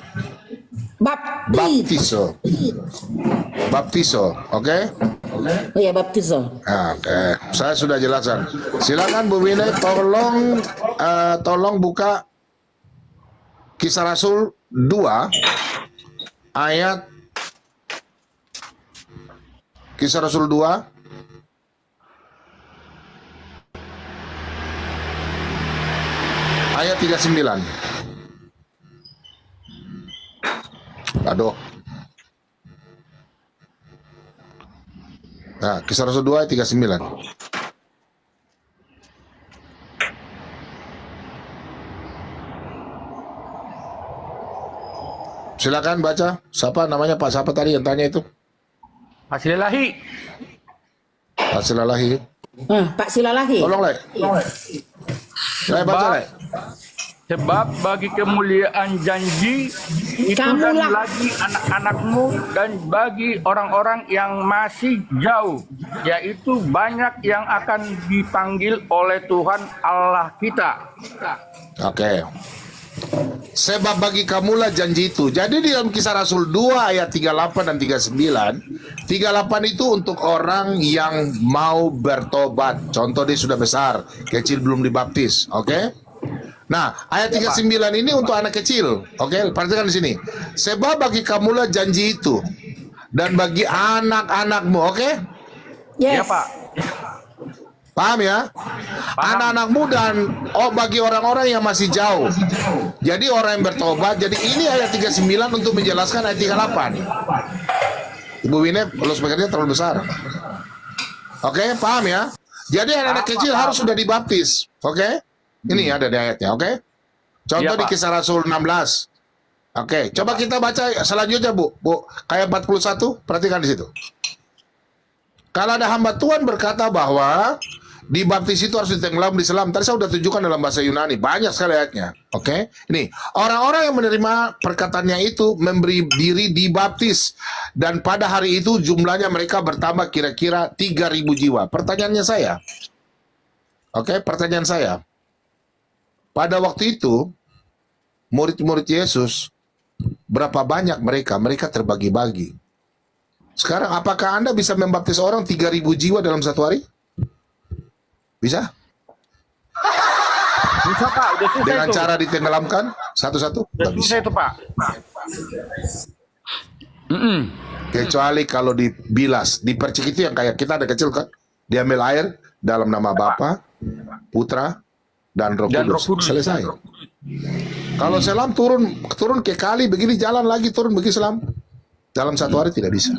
Baptizo. Baptiso, oke? Oh ya, baptizo. Oke, saya sudah jelaskan. Silakan Bu Winef, tolong buka Kisah Rasul 2 ayat Kisah Rasul 2 ayat 39. Aduh. Nah, Kisah Rasul 2 ayat 39. Silakan baca. Siapa namanya Pak? Siapa tadi yang tanya itu? Hasilalahi. Hasilalahi. Pak Silalahi. Tolong, Le. Saya baca, Le. Sebab bagi kemuliaan janji itu dan lagi anak-anakmu dan bagi orang-orang yang masih jauh, yaitu banyak yang akan dipanggil oleh Tuhan Allah kita. Oke. Sebab bagi kamulah janji itu. Jadi di dalam Kisah Rasul 2 ayat 38 dan 39, 38 itu untuk orang yang mau bertobat. Contoh dia sudah besar, kecil belum dibaptis, oke? Nah, ayat 39 ini untuk anak kecil. Oke, perhatikan di sini. Sebab bagi kamulah janji itu dan bagi anak-anakmu, oke? Ya, Pak. Paham ya? Anak-anakmu dan bagi orang-orang yang masih jauh. Jadi orang yang bertobat. Jadi ini ayat 39 untuk menjelaskan ayat 38. Ibu Winep, kalau speakernya terlalu besar. Oke, paham ya? Jadi anak-anak kecil harus sudah dibaptis. Oke? Ini ada di ayatnya, oke? Contoh di Kisah Rasul 16. Oke, coba kita baca selanjutnya, Bu. Kayak 41, perhatikan di situ. Kalau ada hamba Tuhan berkata bahwa dibaptis itu harus ditenggelam di selam. Tadi saya sudah tunjukkan dalam bahasa Yunani. Banyak sekali ayatnya. Oke? Ini, orang-orang yang menerima perkataannya itu memberi diri dibaptis. Dan pada hari itu jumlahnya mereka bertambah kira-kira 3.000 jiwa. Pertanyaannya saya. Oke, pertanyaan saya. Pada waktu itu, murid-murid Yesus, berapa banyak mereka? Mereka terbagi-bagi. Sekarang, apakah Anda bisa membaptis orang 3.000 jiwa dalam satu hari? Bisa? Bisa, Pak. Udah susah Dengan itu. cara ditenggelamkan satu-satu? Udah Nggak susah bisa. itu, Pak. Kecuali kalau dibilas, dipercik itu yang kayak kita ada kecil kan? Diambil air dalam nama Bapa, Putra, dan Roh Kudus. Selesai. Kalau selam turun ke kali begini, jalan lagi turun begini selam. Dalam satu hari tidak bisa.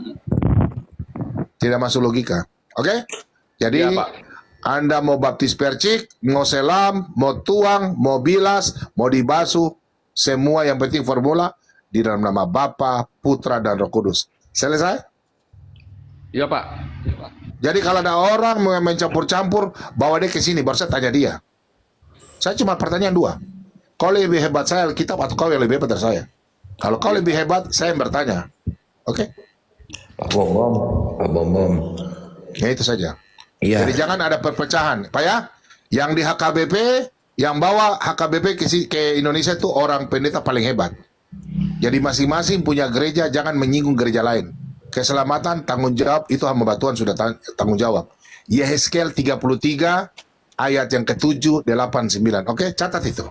Tidak masuk logika. Oke? Jadi Ya, Pak. Anda mau baptis percik, mau selam, mau tuang, mau bilas, mau dibasuh, semua yang penting formula di dalam nama Bapa, Putra, dan Roh Kudus. Selesai? Iya, Pak. Jadi kalau ada orang mencampur-campur, bawa dia ke sini, baru saya tanya dia. Saya cuma pertanyaan dua. Kau lebih hebat saya Alkitab atau kau yang lebih hebat dari saya? Kalau kau lebih hebat, saya yang bertanya. Oke? Pak Bom. Ya itu saja. Iya. Jadi jangan ada perpecahan. Pak ya, yang di HKBP, yang bawa HKBP ke Indonesia itu orang pendeta paling hebat. Jadi masing-masing punya gereja, jangan menyinggung gereja lain. Keselamatan, tanggung jawab, itu hamba Tuhan sudah tanggung jawab. Yehezkel 33, ayat yang ke-7, 8, 9. Oke, catat itu.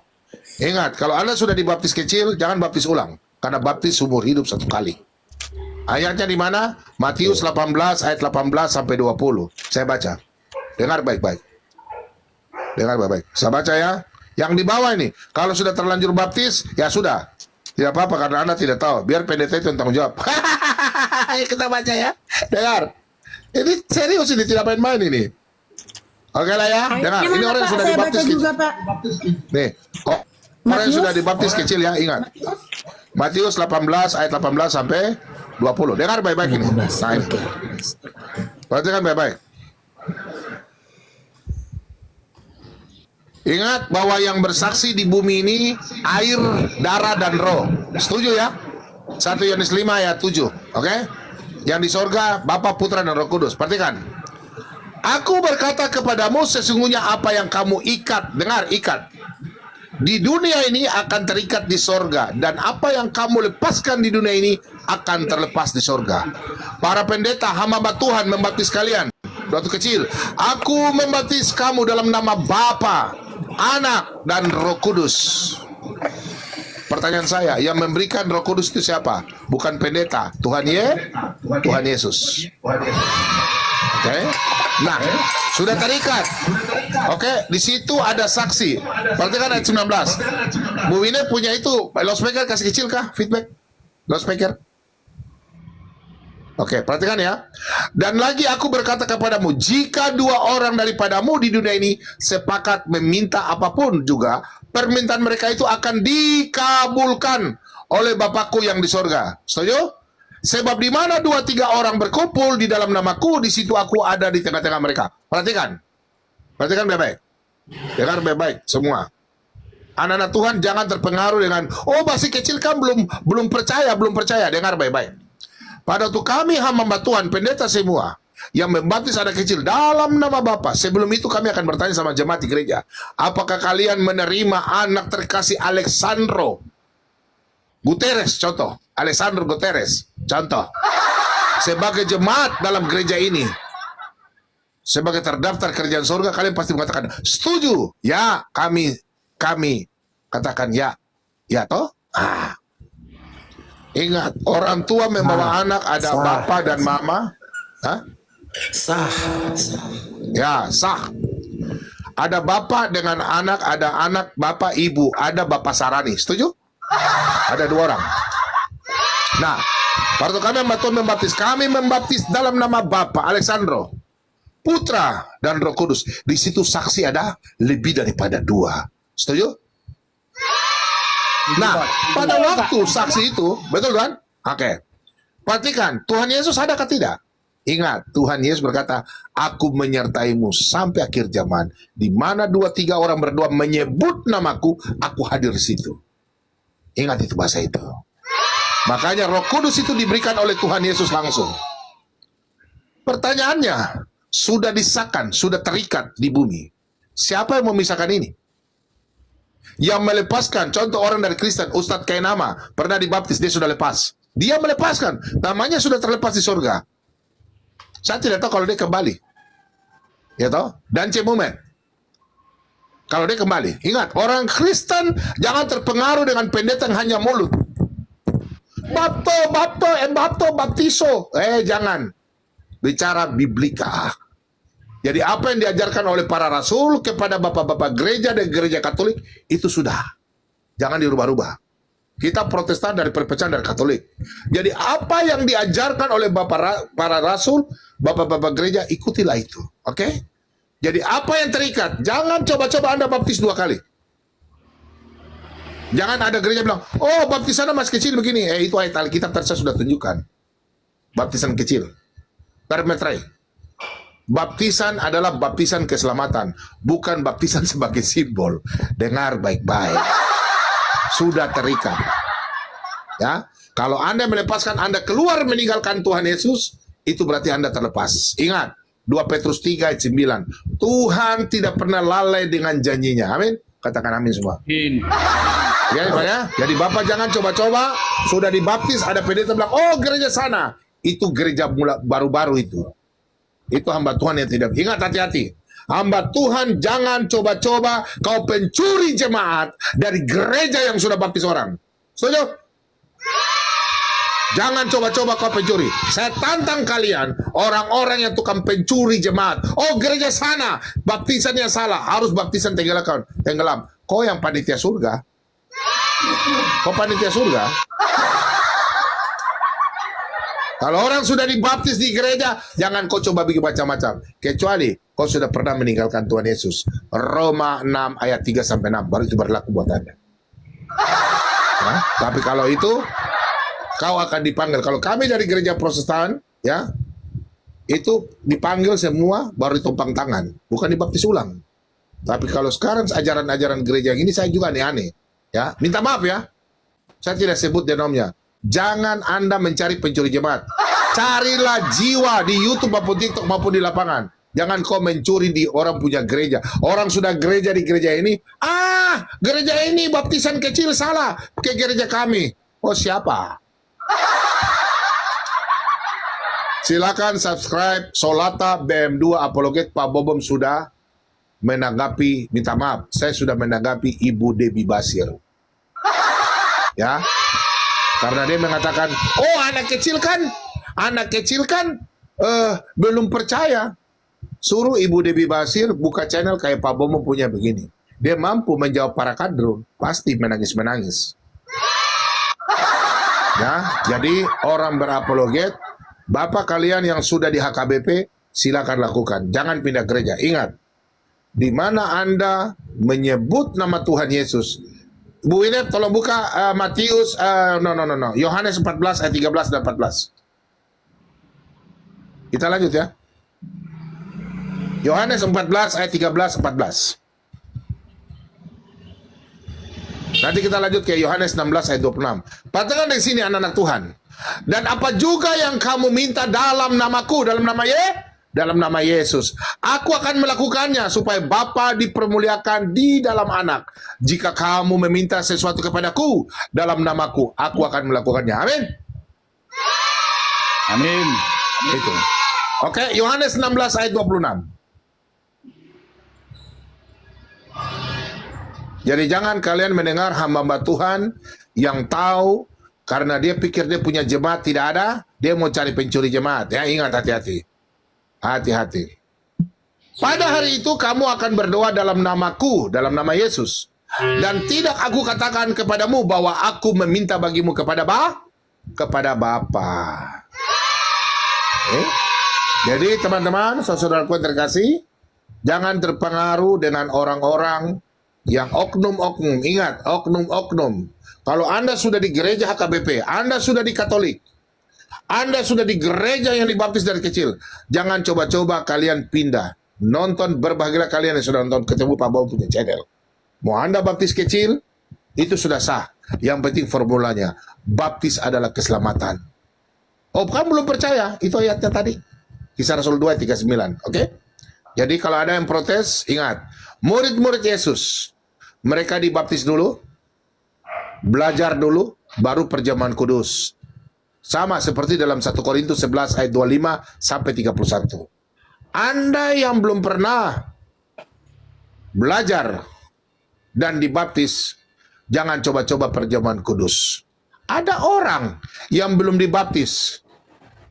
Ingat, kalau Anda sudah dibaptis kecil, jangan baptis ulang. Karena baptis seumur hidup satu kali. Ayatnya di mana? Matius 18, ayat 18 sampai 20. Saya baca. Dengar baik-baik. Dengar baik-baik. Saya baca ya. Yang di bawah ini, kalau sudah terlanjur baptis, ya sudah. Tidak apa-apa karena Anda tidak tahu. Biar pendeta itu yang tanggung jawab. Kita baca ya. Dengar. Ini serius ini, tidak main-main ini. Oke lah ya. Dengar. Ini orang yang sudah Saya dibaptis. baca juga, Pak. Nih. Orang yang sudah dibaptis kecil ya, ingat. Matius 18 ayat 18 sampai 20. Dengar baik-baik ini. Nah, ini. Perhatikan baik-baik. Ingat bahwa yang bersaksi di bumi ini air, darah, dan roh. Setuju ya? 1 Yohanes 5 ayat 7. Oke? Yang di sorga Bapa, Putra, dan Roh Kudus. Perhatikan. Aku berkata kepadamu sesungguhnya apa yang kamu ikat. Dengar, ikat. Di dunia ini akan terikat di sorga. Dan apa yang kamu lepaskan di dunia ini akan terlepas di sorga. Para pendeta, hamba Tuhan membaptis kalian. Waktu kecil. Aku membaptis kamu dalam nama Bapa, Anak, dan Roh Kudus. Pertanyaan saya, yang memberikan Roh Kudus itu siapa? Bukan pendeta. Tuhan Yesus. Oke? Nah, sudah terikat. Oke, di situ ada saksi. Perhatikan ayat 19. Bu Wine punya itu. Loudspeaker kasih kecil kah? Feedback. Loudspeaker. Oke, perhatikan ya. Dan lagi aku berkata kepadamu, jika 2 orang daripadamu di dunia ini sepakat meminta apapun juga, permintaan mereka itu akan dikabulkan oleh Bapakku yang di sorga. Setuju? Sebab di mana 2-3 orang berkumpul di dalam namaku, di situ aku ada di tengah-tengah mereka. Perhatikan. Perhatikan baik-baik. Dengar baik-baik semua. Anak-anak Tuhan jangan terpengaruh dengan, oh masih kecil kan belum percaya. Dengar baik-baik. Pada waktu kami hamba Tuhan, pendeta semua yang membaptis anak kecil dalam nama Bapa, sebelum itu kami akan bertanya sama jemaat di gereja, apakah kalian menerima anak terkasih Alexandro Guterres, contoh, Alexandro Guterres, contoh, sebagai jemaat dalam gereja ini, sebagai terdaftar kerjaan surga? Kalian pasti mengatakan setuju. Ya, kami katakan ya toh. Ingat, orang tua membawa anak, ada bapak dan mama. Sah. Ya, sah. Ada bapak dengan anak, ada anak, bapak, ibu, ada bapak sarani. Setuju? Ada 2 orang. Nah, waktu kami membaptis, kami membaptis dalam nama Bapa, Alexandro, Putra, dan Roh Kudus. Di situ saksi ada lebih daripada 2. Setuju? Nah, pada waktu saksi itu, betul kan? Oke. Perhatikan, Tuhan Yesus ada atau tidak? Ingat, Tuhan Yesus berkata, aku menyertaimu sampai akhir zaman. Di mana 2-3 orang berdua menyebut namaku, aku hadir di situ. Ingat itu bahasa itu. Makanya Roh Kudus itu diberikan oleh Tuhan Yesus langsung. Pertanyaannya, sudah disahkan, sudah terikat di bumi. Siapa yang memisahkan ini? Yang melepaskan, contoh orang dari Kristen, Ustadz Kainama, pernah dibaptis, dia sudah lepas. Dia melepaskan, namanya sudah terlepas di surga. Saya tidak tahu kalau dia kembali. Ya toh? Dan Cemumet, kalau dia kembali. Ingat, orang Kristen jangan terpengaruh dengan pendeta yang hanya mulut. Bapto, baptiso. Jangan. Bicara biblika. Jadi apa yang diajarkan oleh para rasul kepada bapak-bapak gereja dan gereja Katolik, itu sudah. Jangan dirubah-rubah. Kita Protestan dari perpecahan dari Katolik. Jadi apa yang diajarkan oleh para rasul, bapak-bapak gereja, ikutilah itu. Oke? Jadi apa yang terikat, jangan coba-coba Anda baptis 2 kali. Jangan ada gereja bilang, oh baptisannya masih kecil begini. Itu ayat Alkitab tadi saya sudah tunjukkan. Baptisan kecil. Termetrai. Baptisan adalah baptisan keselamatan, bukan baptisan sebagai simbol. Dengar baik-baik. Sudah terikat. Ya, kalau Anda melepaskan, Anda keluar meninggalkan Tuhan Yesus, itu berarti Anda terlepas. Ingat, 2 Petrus 3 ayat 9. Tuhan tidak pernah lalai dengan janjinya. Amin. Katakan amin semua. Ya. Jadi Bapak jangan coba-coba, sudah dibaptis, ada pendeta bilang, oh gereja sana. Itu gereja baru-baru itu. Itu hamba Tuhan yang tidak. Ingat, hati-hati. Hamba Tuhan jangan coba-coba kau pencuri jemaat dari gereja yang sudah baptis orang. Setuju? Jangan coba-coba kau pencuri. Saya tantang kalian, orang-orang yang tukang pencuri jemaat. Oh gereja sana, baptisannya salah. Harus baptisan tenggelam. Kau yang panitia surga. Kau panitia surga. Kalau orang sudah dibaptis di gereja, jangan kau coba bikin macam-macam. Kecuali kau sudah pernah meninggalkan Tuhan Yesus. Roma 6 ayat 3-6, baru itu berlaku buat Anda. Nah, tapi kalau itu, kau akan dipanggil. Kalau kami dari gereja Protestan, ya, itu dipanggil semua, baru ditumpang tangan. Bukan dibaptis ulang. Tapi kalau sekarang ajaran-ajaran gereja ini, saya juga aneh-aneh. Ya, minta maaf ya. Saya tidak sebut denomnya. Jangan Anda mencari pencuri jemaat. Carilah jiwa di YouTube maupun TikTok maupun di lapangan. Jangan kau mencuri di orang punya gereja. Orang sudah gereja di gereja ini. Gereja ini baptisan kecil salah. Ke gereja kami. Oh siapa? Silakan subscribe Solata BM2 Apologet. Pak Bobom sudah menanggapi, minta maaf, saya sudah menanggapi Ibu Debbie Basir. Ya. Karena dia mengatakan, oh anak kecil kan belum percaya. Suruh Ibu Debbie Basir buka channel kayak Pak Bomo punya begini. Dia mampu menjawab para kadrun, pasti menangis-menangis. Ya, jadi orang berapologet Bapak kalian yang sudah di HKBP, silakan lakukan. Jangan pindah gereja. Ingat, di mana Anda menyebut nama Tuhan Yesus. Bu Inet, tolong buka Matius, Yohanes 14 ayat 13 dan 14. Kita lanjut ya. Yohanes 14 ayat 13 14. Nanti kita lanjut ke Yohanes 16 ayat 26. Perhatikan di sini anak-anak Tuhan. Dan apa juga yang kamu minta dalam namaku, dalam nama Yesus, aku akan melakukannya supaya Bapa dipermuliakan di dalam Anak. Jika kamu meminta sesuatu kepadaku dalam namaku, aku akan melakukannya. Amin. Amin. Itu. Oke, Yohanes 16 ayat 26. Jadi jangan kalian mendengar hamba-hamba Tuhan yang tahu karena dia pikir dia punya jemaat tidak ada, dia mau cari pencuri jemaat. Ya, ingat, hati-hati. Hati-hati. Pada hari itu kamu akan berdoa dalam namaku, dalam nama Yesus. Dan tidak aku katakan kepadamu bahwa aku meminta bagimu kepada Bapa. Jadi teman-teman, saudaraku yang terkasih, jangan terpengaruh dengan orang-orang yang oknum-oknum. Ingat, oknum-oknum. Kalau Anda sudah di gereja HKBP, Anda sudah di Katolik, Anda sudah di gereja yang dibaptis dari kecil, jangan coba-coba kalian pindah. Nonton, berbahagialah kalian yang sudah nonton Ketemu Pak Bau punya channel. Mau Anda baptis kecil, itu sudah sah. Yang penting formulanya, baptis adalah keselamatan. Oh, kamu belum percaya? Itu ayatnya tadi. Kisah Rasul 2, 39. Oke? Jadi kalau ada yang protes, ingat, murid-murid Yesus, mereka dibaptis dulu, belajar dulu, baru perjamuan kudus. Sama seperti dalam 1 Korintus 11 ayat 25 sampai 31. Anda yang belum pernah belajar dan dibaptis, jangan coba-coba perjamuan kudus. Ada orang yang belum dibaptis,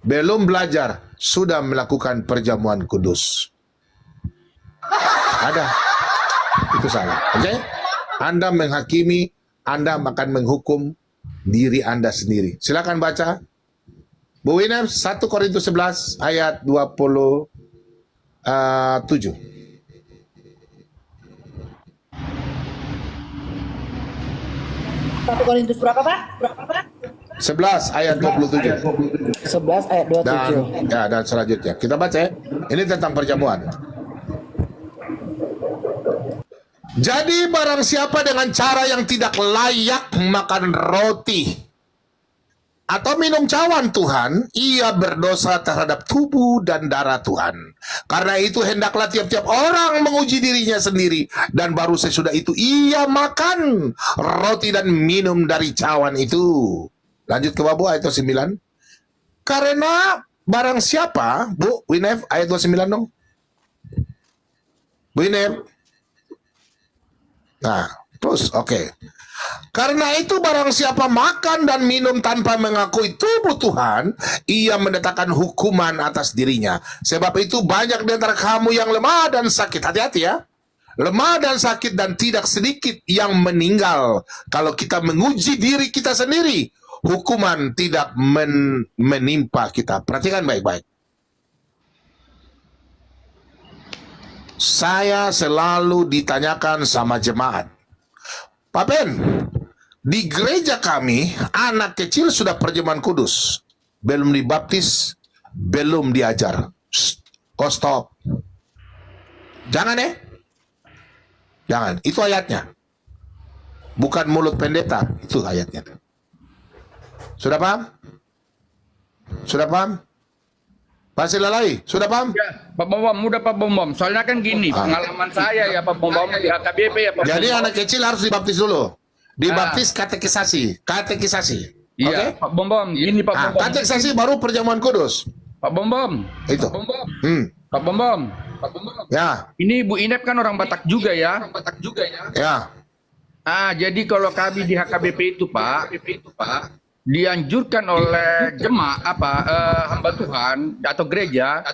belum belajar, sudah melakukan perjamuan kudus. Ada. Itu salah. Oke? Anda menghakimi, Anda akan menghukum diri Anda sendiri. Silakan baca. Bu Winem, 1 Korintus 11 ayat 27. 1 Korintus berapa, Pak? 11 ayat 27. 11 ayat 27. Dan selanjutnya kita baca ya. Ini tentang perjamuan. Jadi barang siapa dengan cara yang tidak layak makan roti atau minum cawan Tuhan, ia berdosa terhadap tubuh dan darah Tuhan. Karena itu hendaklah tiap-tiap orang menguji dirinya sendiri, dan baru sesudah itu ia makan roti dan minum dari cawan itu. Lanjut ke bawah ayat 9. Karena barang siapa, Bu Winef, ayat 29 dong. Bu Winef. Nah, terus oke. Karena itu barang siapa makan dan minum tanpa mengakui tubuh Tuhan, ia mendatangkan hukuman atas dirinya. Sebab itu banyak di antara kamu yang lemah dan sakit. Hati-hati ya. Lemah dan sakit, dan tidak sedikit yang meninggal. Kalau kita menguji diri kita sendiri, hukuman tidak menimpa kita. Perhatikan baik-baik. Saya selalu ditanyakan sama jemaat, Pak Ben, di gereja kami anak kecil sudah perjamuan kudus, belum dibaptis, belum diajar. Stop. Jangan ya. Jangan. Itu ayatnya. Bukan mulut pendeta, itu ayatnya. Sudah paham? Sudah paham? Pak Silalai, sudah paham? Ya, Pak Bom, mudah Pak Bom. Soalnya kan gini, pengalaman saya ya Pak Bom di HKBP ya Pak. Jadi anak kecil harus dibaptis dulu. Dibaptis katekisasi. Iya, Oke? Pak Bom, gini Pak Bom. Katekisasi baru perjamuan kudus. Pak Bom. Itu. Pak Bom. Pak Bom. Ya. Ini Bu Inep kan orang Batak juga ya. Ya. Jadi kalau kami di HKBP itu Pak, dianjurkan oleh hamba Tuhan atau gereja,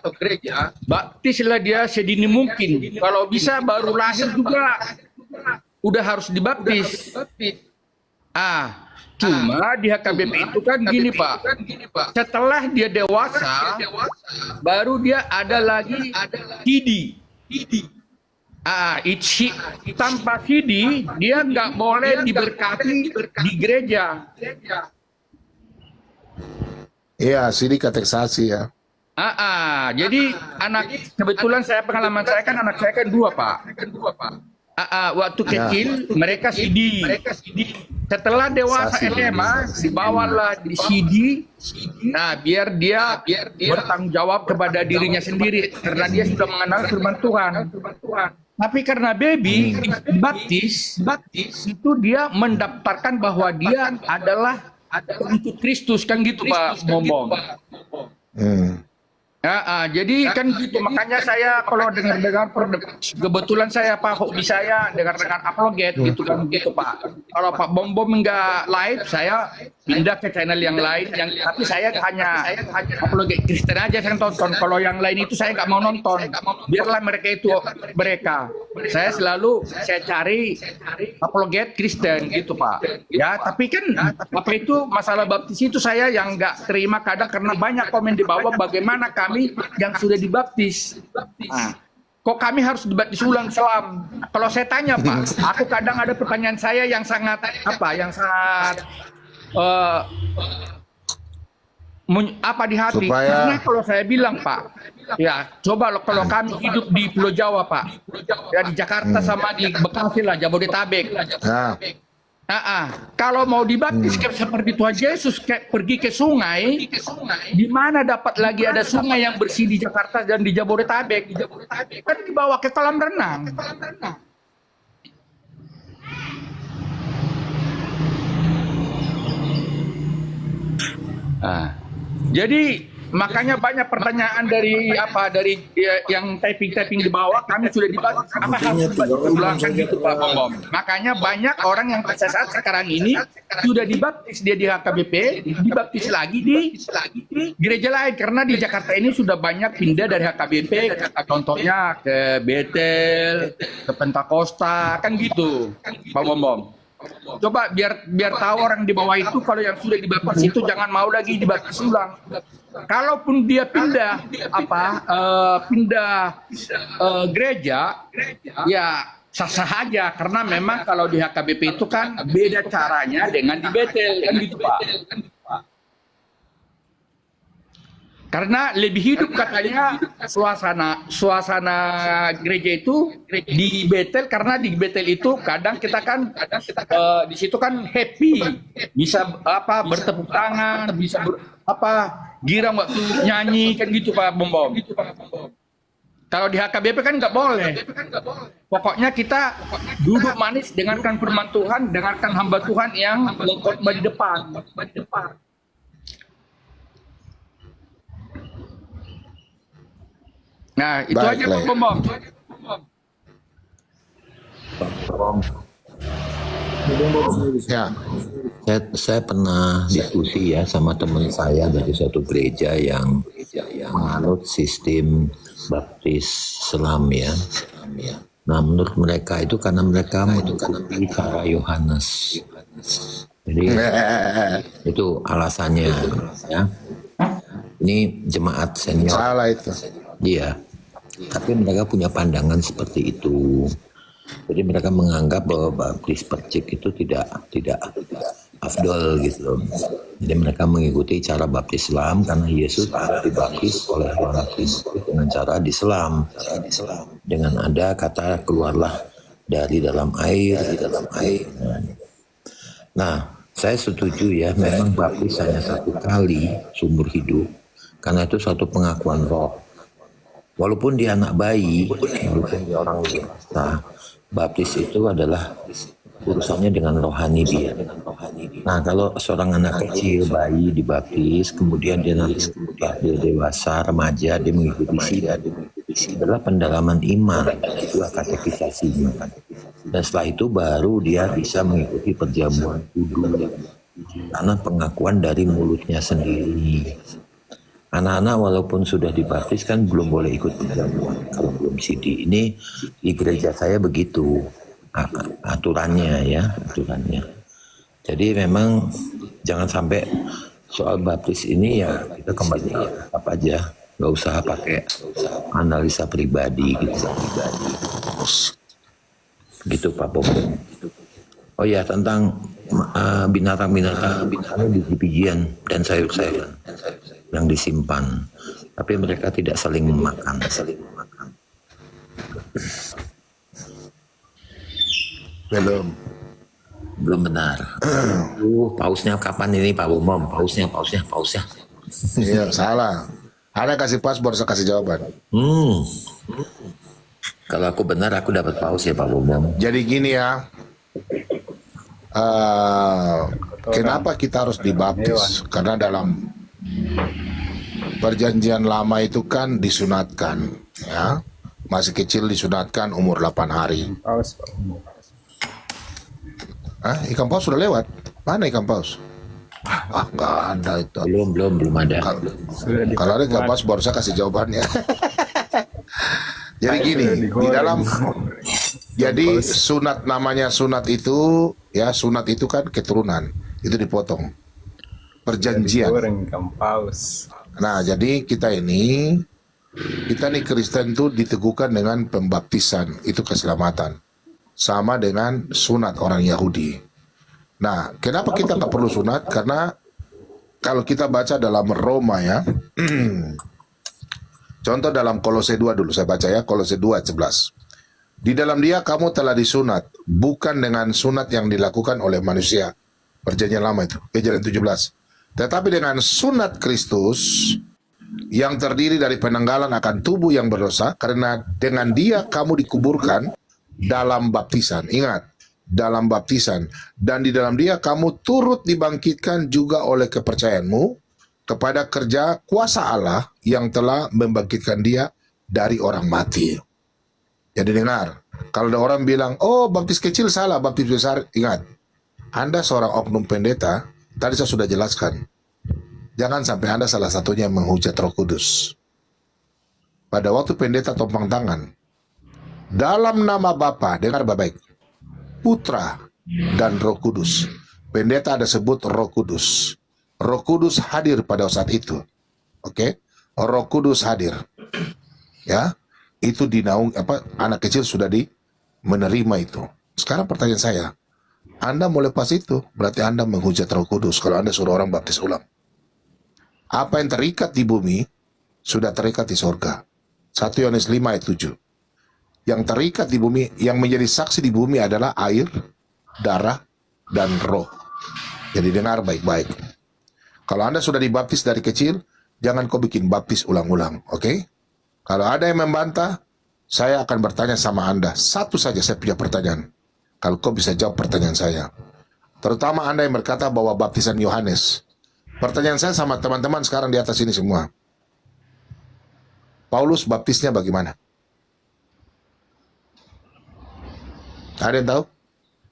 baptislah dia sedini mungkin. Kalau bisa baru lahir juga udah harus dibaptis. Cuma di HKBP itu kan gini Pak, setelah dia dewasa, baru dia ada lagi CD. Tanpa CD dia nggak boleh diberkati di gereja. Iya, sidik kateksasi ya. Jadi kebetulan pengalaman saya kan anak saya kan 2 Pak. Waktu kecil mereka CD. Setelah dewasa SMA dibawalah di CD. Nah, biar dia bertanggung jawab kepada dirinya sendiri karena dia sudah mengenal firman Tuhan. Tapi karena baby baptis itu dia mendaftarkan bahwa dia adalah untuk Kristus kan gitu Pak Mombong. Jadi kan gitu, makanya saya kalau dengar kebetulan saya Pak hobi saya dengar apologet gitu kan gitu Pak. Kalau Pak Bom nggak live, saya pindah ke channel yang lain, tapi saya hanya apologet Kristen aja saya tonton. Kalau yang lain itu saya nggak mau nonton. Biarlah mereka. Saya selalu cari apologet Kristen gitu Pak. Ya, tapi kan apa itu masalah baptis itu saya yang nggak terima kadang karena banyak komen di bawah bagaimana kami yang sudah dibaptis. Kok kami harus dibaptis ulang selam? Kalau saya tanya Pak, aku kadang ada pertanyaan saya yang sangat di hati. Karena kalau saya bilang Pak, ya coba kalau kami hidup di Pulau Jawa Pak, ya di Jakarta sama di Bekasi lah, Jabodetabek. Kalau mau dibaptis seperti Tuhan Yesus pergi ke sungai, di mana dapat lagi ada sungai yang bersih di Jakarta dan di Jabodetabek? Kan dibawa ke kolam renang. Jadi makanya banyak pertanyaan dari yang typing di bawah, kami sudah dibahas apa harus diulangkan gitu Pak Bom. Makanya banyak orang yang tersesat sekarang ini sudah dibaptis dia di HKBP, dibaptis lagi di gereja lain karena di Jakarta ini sudah banyak pindah dari HKBP, contohnya ke Betel, ke Pentakosta kan gitu Pak Bom. Coba biar tahu orang di bawah itu kalau yang sudah dibaptis itu jangan mau lagi dibaptis ulang. Kalaupun dia pindah gereja, ya sah-sah aja karena memang kalau di HKBP itu kan beda caranya dengan di Betel kan gitu Pak. Karena lebih hidup katanya suasana gereja itu di Betel karena di Betel itu kadang kita kan di situ kan happy, bisa bertepuk tangan, bisa girang waktu nyanyi kan gitu Pak Bom. Kalau di HKBP kan nggak boleh. Pokoknya kita duduk manis dengarkan firman Tuhan, dengarkan hamba Tuhan yang mengkhotbah di depan. Nah, itu aja Pak Bom. Ya. Saya pernah diskusi ya sama teman saya dari suatu gereja yang menganut sistem baptis selam ya. Nah, menurut mereka itu karena mereka mengikuti cara Yohanes. Jadi itu alasannya ya. Ini jemaat senior. Salah itu. Iya. Tapi mereka punya pandangan seperti itu. Jadi mereka menganggap bahwa baptis percik itu tidak afdol gitu. Jadi mereka mengikuti cara baptis Islam karena Yesus dibaptis oleh Yohanes Kristus dengan cara diselam. Dengan ada kata keluarlah dari dalam air, di dalam air. Nah, saya setuju ya, memang baptis hanya satu kali seumur hidup karena itu suatu pengakuan roh. Walaupun dia anak bayi, walaupun dia orang dewasa, baptis itu adalah urusannya dengan rohani dia. Nah, kalau seorang anak kecil, bayi dibaptis, kemudian dia nanti dia dewasa, remaja, dia mengikuti sidang, adalah pendalaman iman, itu katekisasinya. Dan setelah itu baru dia bisa mengikuti perjamuan kudus, karena pengakuan dari mulutnya sendiri. Anak-anak walaupun sudah dibaptis kan belum boleh ikut perjamuan kalau belum CD. Ini di gereja saya begitu aturannya ya, aturannya. Jadi memang jangan sampai soal baptis ini ya kita kembali apa aja, nggak usah pakai analisa pribadi gitu Pak Bobo. Oh ya, tentang binatang-binatang di pijian dan sayur-sayuran yang disimpan, tapi mereka tidak saling memakan. Belum benar. Pausnya kapan ini Pak Umum? Pausnya. Iya, salah. Anda kasih paspor, saya kasih jawaban. Kalau aku benar, aku dapat paus ya Pak Umum. Jadi gini ya, kenapa kita harus dibaptis? Karena dalam perjanjian lama itu kan disunatkan, ya. Masih kecil disunatkan umur 8 hari. Ikan paus sudah lewat. Mana ikan paus? Nggak ada itu. Belum ada. Kalau ada ikan paus baru saya kasih jawabannya. Jadi gini, di dalam jadi sunat, namanya sunat itu, ya sunat itu kan keturunan, itu dipotong. Perjanjian. Nah, jadi kita nih Kristen itu diteguhkan dengan pembaptisan, itu keselamatan. Sama dengan sunat orang Yahudi. Nah, kenapa kita nggak perlu sunat? Karena kalau kita baca dalam Roma ya, contoh dalam Kolose 2 dulu, saya baca ya, Kolose 2:11. Di dalam dia kamu telah disunat, bukan dengan sunat yang dilakukan oleh manusia. Perjanjian lama itu, Kejadian 17. Tetapi dengan sunat Kristus, yang terdiri dari penanggalan akan tubuh yang berdosa, karena dengan dia kamu dikuburkan dalam baptisan. Ingat, dalam baptisan. Dan di dalam dia kamu turut dibangkitkan juga oleh kepercayaanmu kepada kerja kuasa Allah yang telah membangkitkan dia dari orang mati. Jadi dengar, kalau ada orang bilang, oh baptis kecil salah, baptis besar, ingat, Anda seorang oknum pendeta, tadi saya sudah jelaskan, jangan sampai Anda salah satunya menghujat Roh Kudus. Pada waktu pendeta tumpang tangan, dalam nama Bapa, dengar baik-baik, Putra dan Roh Kudus. Pendeta ada sebut Roh Kudus. Roh Kudus hadir pada saat itu. Oke? Roh Kudus hadir. Ya. Itu dinaung anak kecil sudah menerima itu. Sekarang pertanyaan saya, Anda mau lepas itu, berarti Anda menghujat Roh Kudus kalau Anda suruh orang baptis ulang. Apa yang terikat di bumi sudah terikat di sorga. 1 Yohanes 5 ayat 7. Yang terikat di bumi, yang menjadi saksi di bumi adalah air, darah, dan roh. Jadi dengar baik-baik. Kalau Anda sudah dibaptis dari kecil, jangan kau bikin baptis ulang-ulang, oke? Kalau ada yang membantah, saya akan bertanya sama Anda. Satu saja saya punya pertanyaan. Kalau kau bisa jawab pertanyaan saya. Terutama Anda yang berkata bahwa baptisan Yohanes. Pertanyaan saya sama teman-teman sekarang di atas ini semua. Paulus baptisnya bagaimana? Ada yang tahu?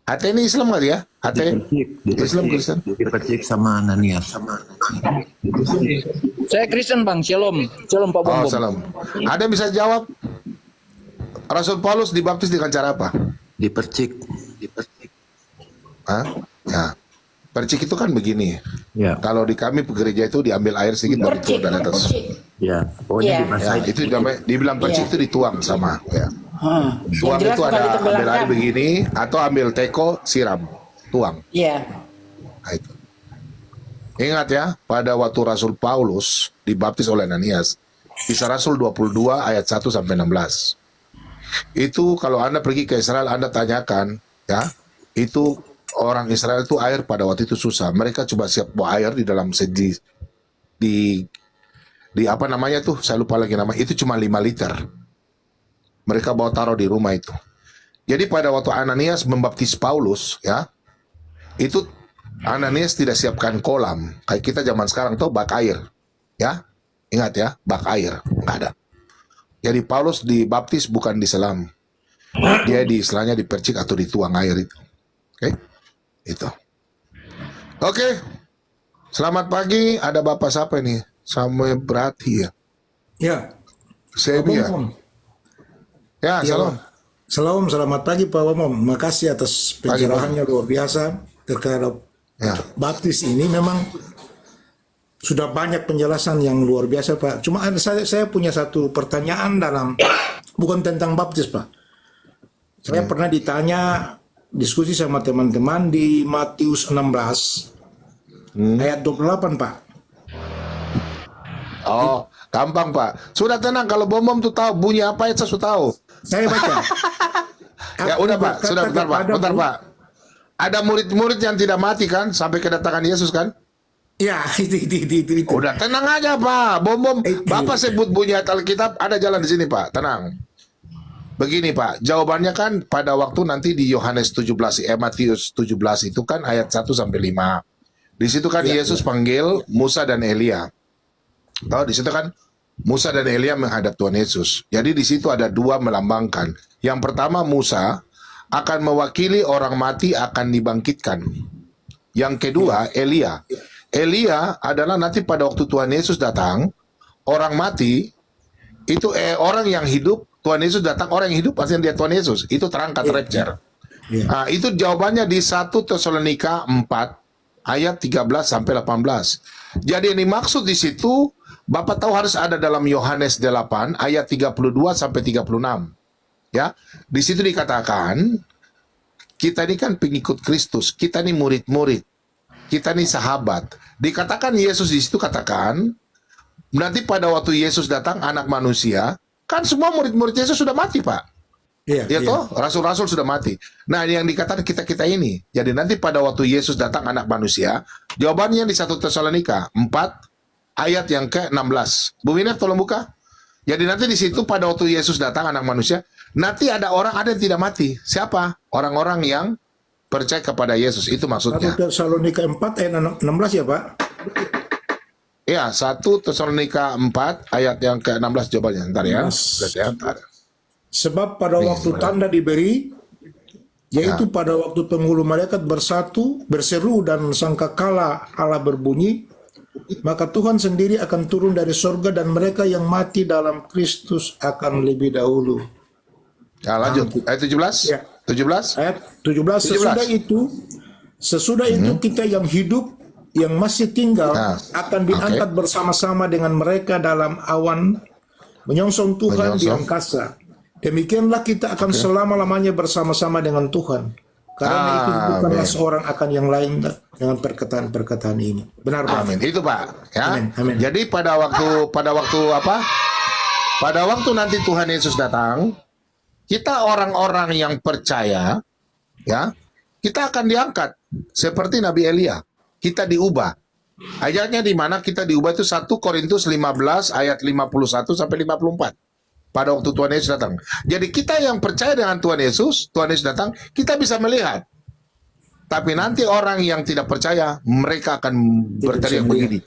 Hati ini Islam nggak ya? Hati Islam Kristen? Dipercik sama Ananias. Saya Kristen Bang, Shalom Pak Bom. Oh, salam. Ada yang bisa jawab? Rasul Paulus dibaptis dengan cara apa? Dipercik. Ya. Percik itu kan begini. Ya. Kalau di kami gereja itu diambil air sedikit baru dituang dari atas. Ya. Pokoknya Ya, itu dibilang percik itu dituang sama. Ya. Tuang Yang jelas itu bukan ada ditenggelamkan. ambil air begini atau ambil teko siram, tuang. Iya. Nah, itu. Ingat ya, pada waktu Rasul Paulus dibaptis oleh Ananias, Kisah Rasul 22 ayat 1 sampai 16. Itu kalau Anda pergi ke Israel, Anda tanyakan, ya, itu orang Israel itu air pada waktu itu susah. Mereka coba siap bawa air di dalam di apa namanya tuh? Saya lupa lagi nama. Itu cuma 5 liter. Mereka bawa taruh di rumah itu. Jadi pada waktu Ananias membaptis Paulus, ya, itu Ananias tidak siapkan kolam. Kayak kita zaman sekarang tuh bak air, ya. Ingat ya, bak air nggak ada. Jadi Paulus dibaptis bukan diselam. Dia istilahnya dipercik atau dituang air itu. Oke, itu. Oke. Selamat pagi. Ada Bapak siapa ini? Samuel Berarti ya. Ya. Semi ya. Ya, salam. Salam, selamat pagi Pak Wamom. Makasih atas pencerahannya luar biasa terhadap Ya. baptis ini memang sudah banyak penjelasan yang luar biasa Pak. Cuma saya punya satu pertanyaan bukan tentang baptis Pak. Saya pernah ditanya diskusi sama teman-teman di Matius 16 ayat 28 Pak. Oh, gampang Pak. Sudah tenang, kalau bom tuh tahu bunyi apa itu sudah tahu. Saya baca. Ya udah Pak, sudah bentar Pak, bentar Pak. Ada murid-murid yang tidak mati kan sampai kedatangan Yesus kan? Ya, itu. Udah tenang aja Pak. Bom Bapak sebut bunyi ayat Alkitab, ada jalan di sini Pak. Tenang. Begini Pak, jawabannya kan pada waktu nanti di Yohanes 17, Matius 17 itu kan ayat 1 sampai 5. Di situ kan Yesus panggil Musa dan Elia. Tahu di situ kan Musa dan Elia menghadap Tuhan Yesus. Jadi di situ ada dua melambangkan. Yang pertama Musa akan mewakili orang mati akan dibangkitkan. Yang kedua Elia. Elia adalah nanti pada waktu Tuhan Yesus datang, orang mati itu orang yang hidup, Tuhan Yesus datang, orang yang hidup pasti lihat Tuhan Yesus. Itu terangkat rapture. Nah, itu jawabannya di 1 Tesalonika 4 ayat 13 sampai 18. Jadi yang dimaksud di situ Bapak tahu harus ada dalam Yohanes 8 ayat 32 sampai 36. Ya, di situ dikatakan kita ini kan pengikut Kristus, kita ini murid-murid, kita ini sahabat. Dikatakan Yesus di situ katakan nanti pada waktu Yesus datang anak manusia, kan semua murid-murid Yesus sudah mati Pak. Ya toh, rasul-rasul sudah mati. Nah, yang dikatakan kita ini. Jadi nanti pada waktu Yesus datang anak manusia, jawabannya di 1 Tesalonika 4 ayat yang ke-16. Bu Wina tolong buka. Jadi nanti di situ pada waktu Yesus datang anak manusia, nanti ada yang tidak mati. Siapa? Orang-orang yang percaya kepada Yesus. Itu maksudnya. 1 Tesalonika 4 ayat 16 ya Pak? Ya, 1 Tesalonika 4 ayat yang ke-16 jawabannya. Ntar ya. Sebab pada waktu tanda diberi, yaitu pada waktu penghulu malaikat berseru dan sangkakala Allah berbunyi, maka Tuhan sendiri akan turun dari surga dan mereka yang mati dalam Kristus akan lebih dahulu. Ya, lanjut. Ayat 17? Ya. 17? Ayat 17. Sesudah itu kita yang hidup, yang masih tinggal, akan diangkat bersama-sama dengan mereka dalam awan, menyongsong Tuhan di angkasa. Demikianlah kita akan selama-lamanya bersama-sama dengan Tuhan. Karena itu bukanlah seorang akan yang lain dengan perkataan-perkataan ini. Benar Pak? Amin. Itu Pak. Ya. Amin. Jadi pada waktu apa? Pada waktu nanti Tuhan Yesus datang, kita orang-orang yang percaya, ya, kita akan diangkat seperti Nabi Elia. Kita diubah. Ayatnya di mana kita diubah itu 1 Korintus 15 ayat 51 sampai 54. Pada waktu Tuhan Yesus datang. Jadi kita yang percaya dengan Tuhan Yesus datang, kita bisa melihat. Tapi nanti orang yang tidak percaya, mereka akan berteriak begini.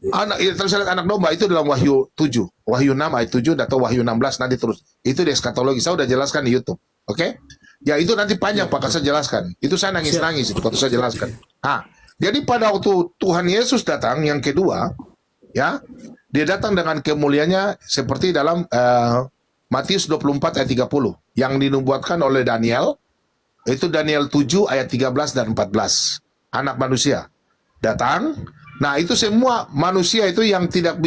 Terlihat anak domba itu dalam Wahyu 7. Wahyu 6 ayat 7 atau Wahyu 16 nanti terus. Itu di eskatologi. Saya sudah jelaskan di YouTube. Oke? Ya itu nanti panjang Pak, saya jelaskan. Itu saya nangis-nangis itu waktu saya jelaskan. Jadi pada waktu Tuhan Yesus datang yang kedua, ya, dia datang dengan kemuliaannya seperti dalam Matius 24 ayat 30 yang dinubuatkan oleh Daniel. Itu Daniel 7 ayat 13 dan 14. Anak manusia datang. Nah, itu semua manusia itu yang tidak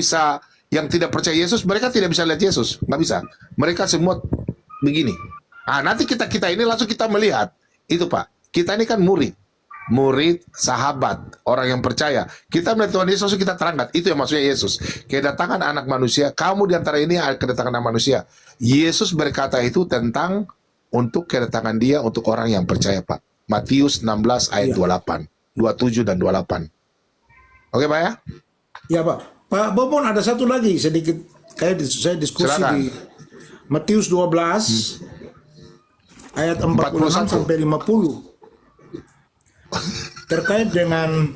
percaya Yesus, mereka tidak bisa lihat Yesus, nggak bisa. Mereka semua begini. Nanti kita ini langsung kita melihat. Itu Pak, kita ini kan murid, sahabat, orang yang percaya. Kita melihat Tuhan Yesus, langsung kita terangkat. Itu yang maksudnya Yesus. Kedatangan anak manusia, kamu di antara ini kedatangan anak manusia. Yesus berkata itu tentang untuk kedatangan dia untuk orang yang percaya Pak. Matius 16 ayat 28, 27 dan 28. Oke Pak ya? Ya Pak. Pak Bobon ada satu lagi sedikit. Kayak saya diskusi di Matius 12 ayat 46 sampai 50. Terkait dengan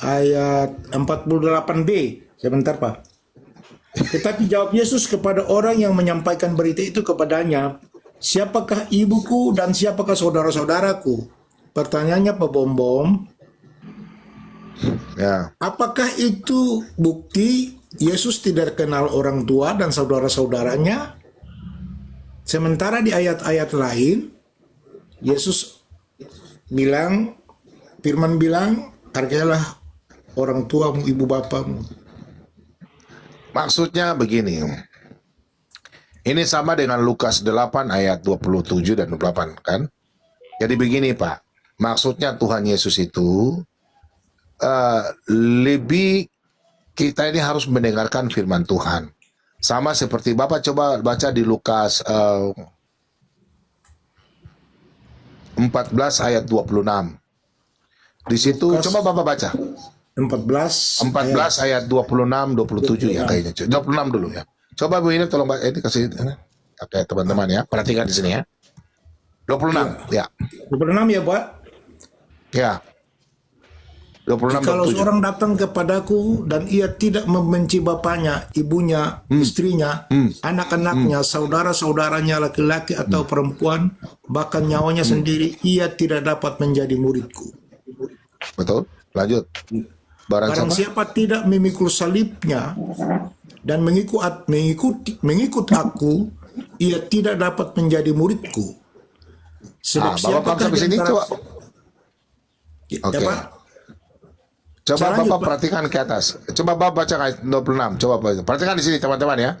ayat 48b. Sebentar Pak. Tetapi jawab Yesus kepada orang yang menyampaikan berita itu kepadanya, siapakah ibuku dan siapakah saudara-saudaraku? Pertanyaannya Pak Bom. Ya. Apakah itu bukti Yesus tidak kenal orang tua dan saudara-saudaranya? Sementara di ayat-ayat lain, Yesus Firman bilang, hargailah orang tuamu, ibu bapamu. Maksudnya begini. Ini sama dengan Lukas 8 ayat 27 dan 28 kan? Jadi begini Pak. Maksudnya Tuhan Yesus itu lebih kita ini harus mendengarkan firman Tuhan. Sama seperti Bapak coba baca di Lukas 14 ayat 26. Di situ Lukas, coba Bapak baca. 14 ayat 26 27 ya kayaknya. 26 dulu ya. Coba Bu ini tolong ini kasih oke teman-teman ya. Perhatikan di sini ya. 26 ya. 26 ya Pak. Ya. 26 Kalau 27. seorang datang kepadaku dan ia tidak membenci bapaknya, ibunya, istrinya, anak-anaknya, saudara-saudaranya laki-laki atau perempuan, bahkan nyawanya sendiri, ia tidak dapat menjadi muridku. Betul. Lanjut. Barang siapa tidak memikul salibnya dan mengikut aku, ia tidak dapat menjadi muridku. Sebab Bapak sampai sini coba. Oke. Ya, Pak? Coba Lanjut, Bapak Pak. perhatikan ke atas. Coba Bapak baca ayat 26. Coba perhatikan di sini teman-teman ya.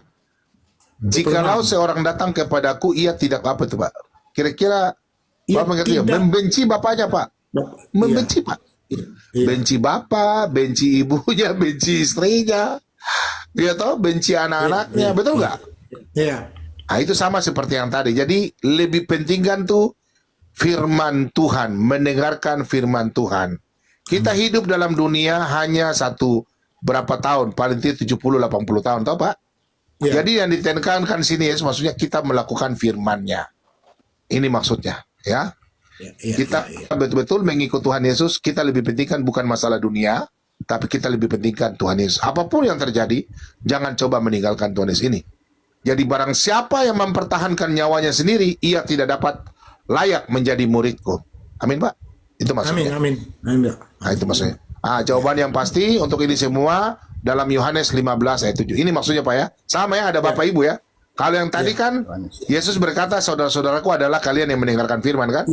Jikalau seorang datang kepadaku, ia tidak apa itu Pak? Kira-kira Bapak mengerti ya? Membenci bapaknya Pak. Membenci Pak. Benci bapak, benci ibunya, benci istrinya, ya toh, benci anak-anaknya, betul nggak? Iya. Nah, itu sama seperti yang tadi. Jadi lebih penting kan tuh firman Tuhan, mendengarkan firman Tuhan. Kita hidup dalam dunia hanya berapa tahun, paling tidak 70-80 tahun, toh Pak? Jadi yang ditekankan sini ya, maksudnya kita melakukan firman-Nya. Ini maksudnya, ya. Kita betul-betul mengikut Tuhan Yesus. Kita lebih pentingkan bukan masalah dunia, tapi kita lebih pentingkan Tuhan Yesus. Apapun yang terjadi, jangan coba meninggalkan Tuhan Yesus ini. Jadi barang siapa yang mempertahankan nyawanya sendiri, ia tidak dapat layak menjadi muridku. Amin Pak. Itu maksudnya. Amin. Nah, itu maksudnya. Jawaban yang pasti untuk ini semua dalam Yohanes 15 ayat 7. Ini maksudnya Pak ya. Sama ya, ada Bapak Ibu ya. Kalau yang tadi kan Yesus berkata, saudara-saudaraku adalah kalian yang mendengarkan firman kan?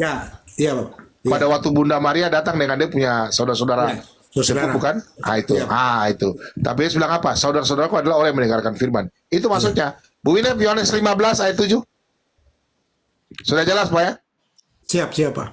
Iya Pak. Pada waktu Bunda Maria datang dengan dia punya saudara-saudara sepupu kan? Itu. Tapi Yesus bilang apa? Saudara-saudaraku adalah orang yang mendengarkan firman. Itu maksudnya. Bu Winep, Yohanes 15 ayat 7. Sudah jelas Pak ya? Siap Pak.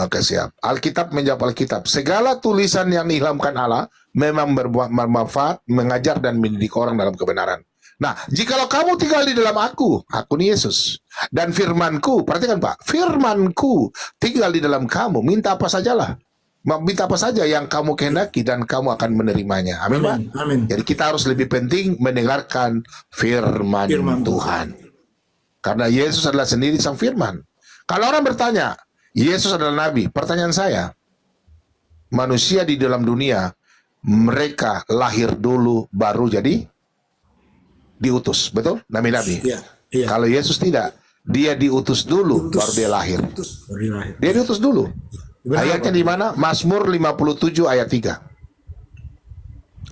Oke, siap. Alkitab menjawab Alkitab. Segala tulisan yang diilhamkan Allah memang bermanfaat, mengajar dan mendidik orang dalam kebenaran. Nah, jikalau kamu tinggal di dalam aku ini Yesus, dan firmanku, perhatikan Pak, firmanku tinggal di dalam kamu, minta apa sajalah. Minta apa saja yang kamu kehendaki dan kamu akan menerimanya. Amin, Pak. Amin. Jadi kita harus lebih penting mendengarkan firman Tuhan. Karena Yesus adalah sendiri sang firman. Kalau orang bertanya, Yesus adalah nabi, pertanyaan saya, manusia di dalam dunia, mereka lahir dulu baru jadi diutus, betul? Nabi-nabi. Iya. Kalau Yesus tidak, dia diutus dulu, baru dia lahir. Dia diutus dulu. Ayatnya di mana? Mazmur 57 ayat 3.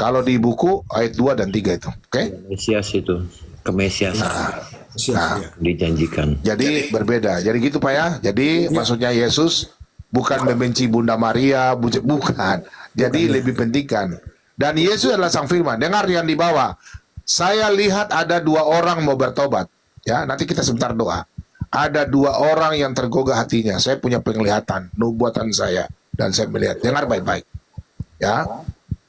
Kalau di buku ayat 2 dan 3 itu, oke? Mesias itu, kemesiasan dijanjikan. Jadi berbeda. Jadi gitu Pak ya. Jadi maksudnya Yesus bukan membenci Bunda Maria, bukan. Jadi lebih pentingkan. Dan Yesus adalah sang firman. Dengar yang di bawah. Saya lihat ada 2 orang mau bertobat. Ya, nanti kita sebentar doa. Ada 2 orang yang tergugah hatinya. Saya punya penglihatan, nubuatan saya, dan saya melihat. Dengar baik-baik. Ya,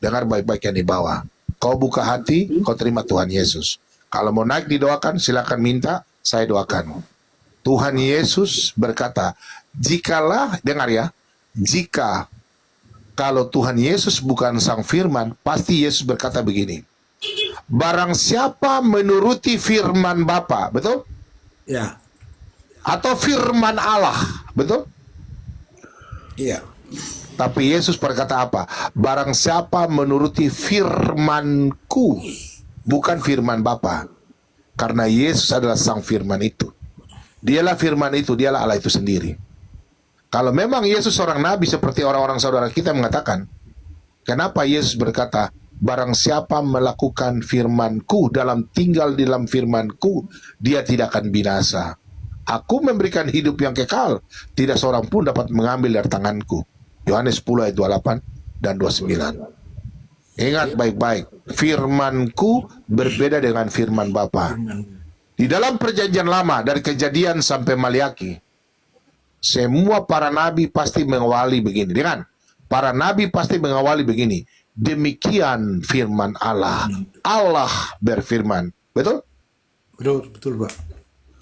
dengar baik-baik yang di bawah. Kau buka hati, kau terima Tuhan Yesus. Kalau mau naik didoakan, silakan minta, saya doakan. Tuhan Yesus berkata, jikalah, dengar ya, jika kalau Tuhan Yesus bukan sang firman, pasti Yesus berkata begini. Barang siapa menuruti firman Bapa, betul? Ya. Atau firman Allah, betul? Iya. Tapi Yesus berkata apa? Barang siapa menuruti firmanku, bukan firman Bapa. Karena Yesus adalah sang firman itu. Dialah firman itu, dialah Allah itu sendiri. Kalau memang Yesus seorang nabi seperti orang-orang saudara kita mengatakan, kenapa Yesus berkata, barang siapa melakukan firmanku, tinggal di dalam firmanku, dia tidak akan binasa. Aku memberikan hidup yang kekal, tidak seorang pun dapat mengambil dari tanganku. Yohanes 10 ayat 28 dan 29. Ingat baik-baik, firmanku berbeda dengan firman Bapa. Di dalam perjanjian lama, dari Kejadian sampai Maliaki, semua para nabi pasti mengawali begini. Dengan para nabi pasti mengawali begini. Demikian firman Allah. Allah berfirman. Betul? Betul, Pak.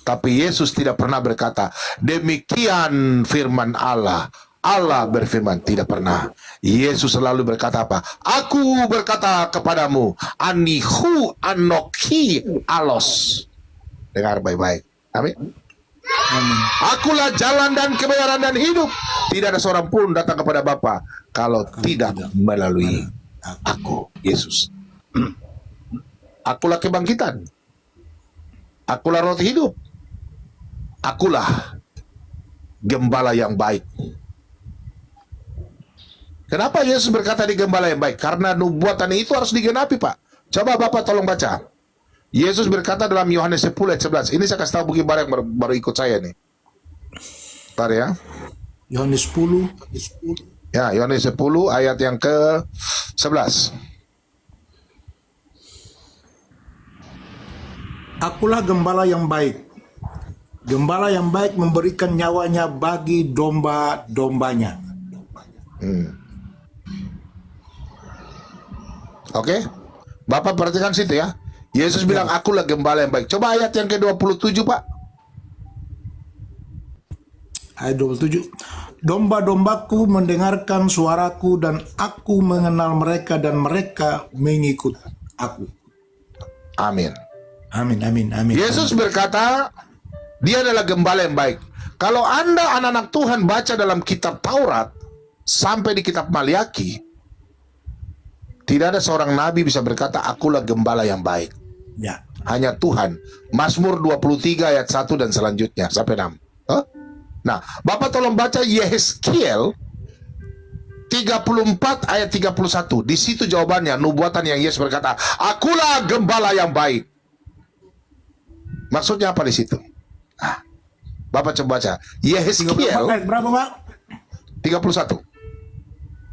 Tapi Yesus tidak pernah berkata, demikian firman Allah. Allah berfirman, tidak pernah. Yesus selalu berkata apa? Aku berkata kepadamu, anihu anoki alos. Dengar baik-baik. Amin. Akulah jalan dan kebenaran dan hidup. Tidak ada seorang pun datang kepada Bapa kalau tidak melalui aku, Yesus. Akulah kebangkitan. Akulah roti hidup. Akulah gembala yang baik. Kenapa Yesus berkata di gembala yang baik? Karena nubuatan itu harus digenapi, Pak. Coba Bapak tolong baca. Yesus berkata dalam Yohanes 10 ayat 11. Ini saya kasih tahu bagi barang yang baru ikut saya nih. Bentar ya. Yohanes 10. Ya, Yohanes 10 ayat yang ke 11. Akulah gembala yang baik. Gembala yang baik memberikan nyawanya bagi domba-dombanya. Oke. Bapak perhatikan situ ya. Yesus bilang, akulah gembala yang baik. Coba ayat yang ke-27, Pak. Ayat 27. Domba-dombaku mendengarkan suaraku dan aku mengenal mereka dan mereka mengikut aku. Amin. Amin, amin, amin. Yesus berkata, dia adalah gembala yang baik. Kalau Anda anak-anak Tuhan baca dalam kitab Taurat sampai di kitab Maliaki, tidak ada seorang nabi bisa berkata, akulah gembala yang baik. Ya. Hanya Tuhan. Mazmur 23 ayat 1 dan selanjutnya sampai 6. Huh? Nah, Bapak tolong baca Yehezkiel 34 ayat 31. Di situ jawabannya, nubuatan yang Yesus berkata, akulah gembala yang baik. Maksudnya apa di situ? Nah, Bapak coba baca Yehezkiel berapa, Pak? 31.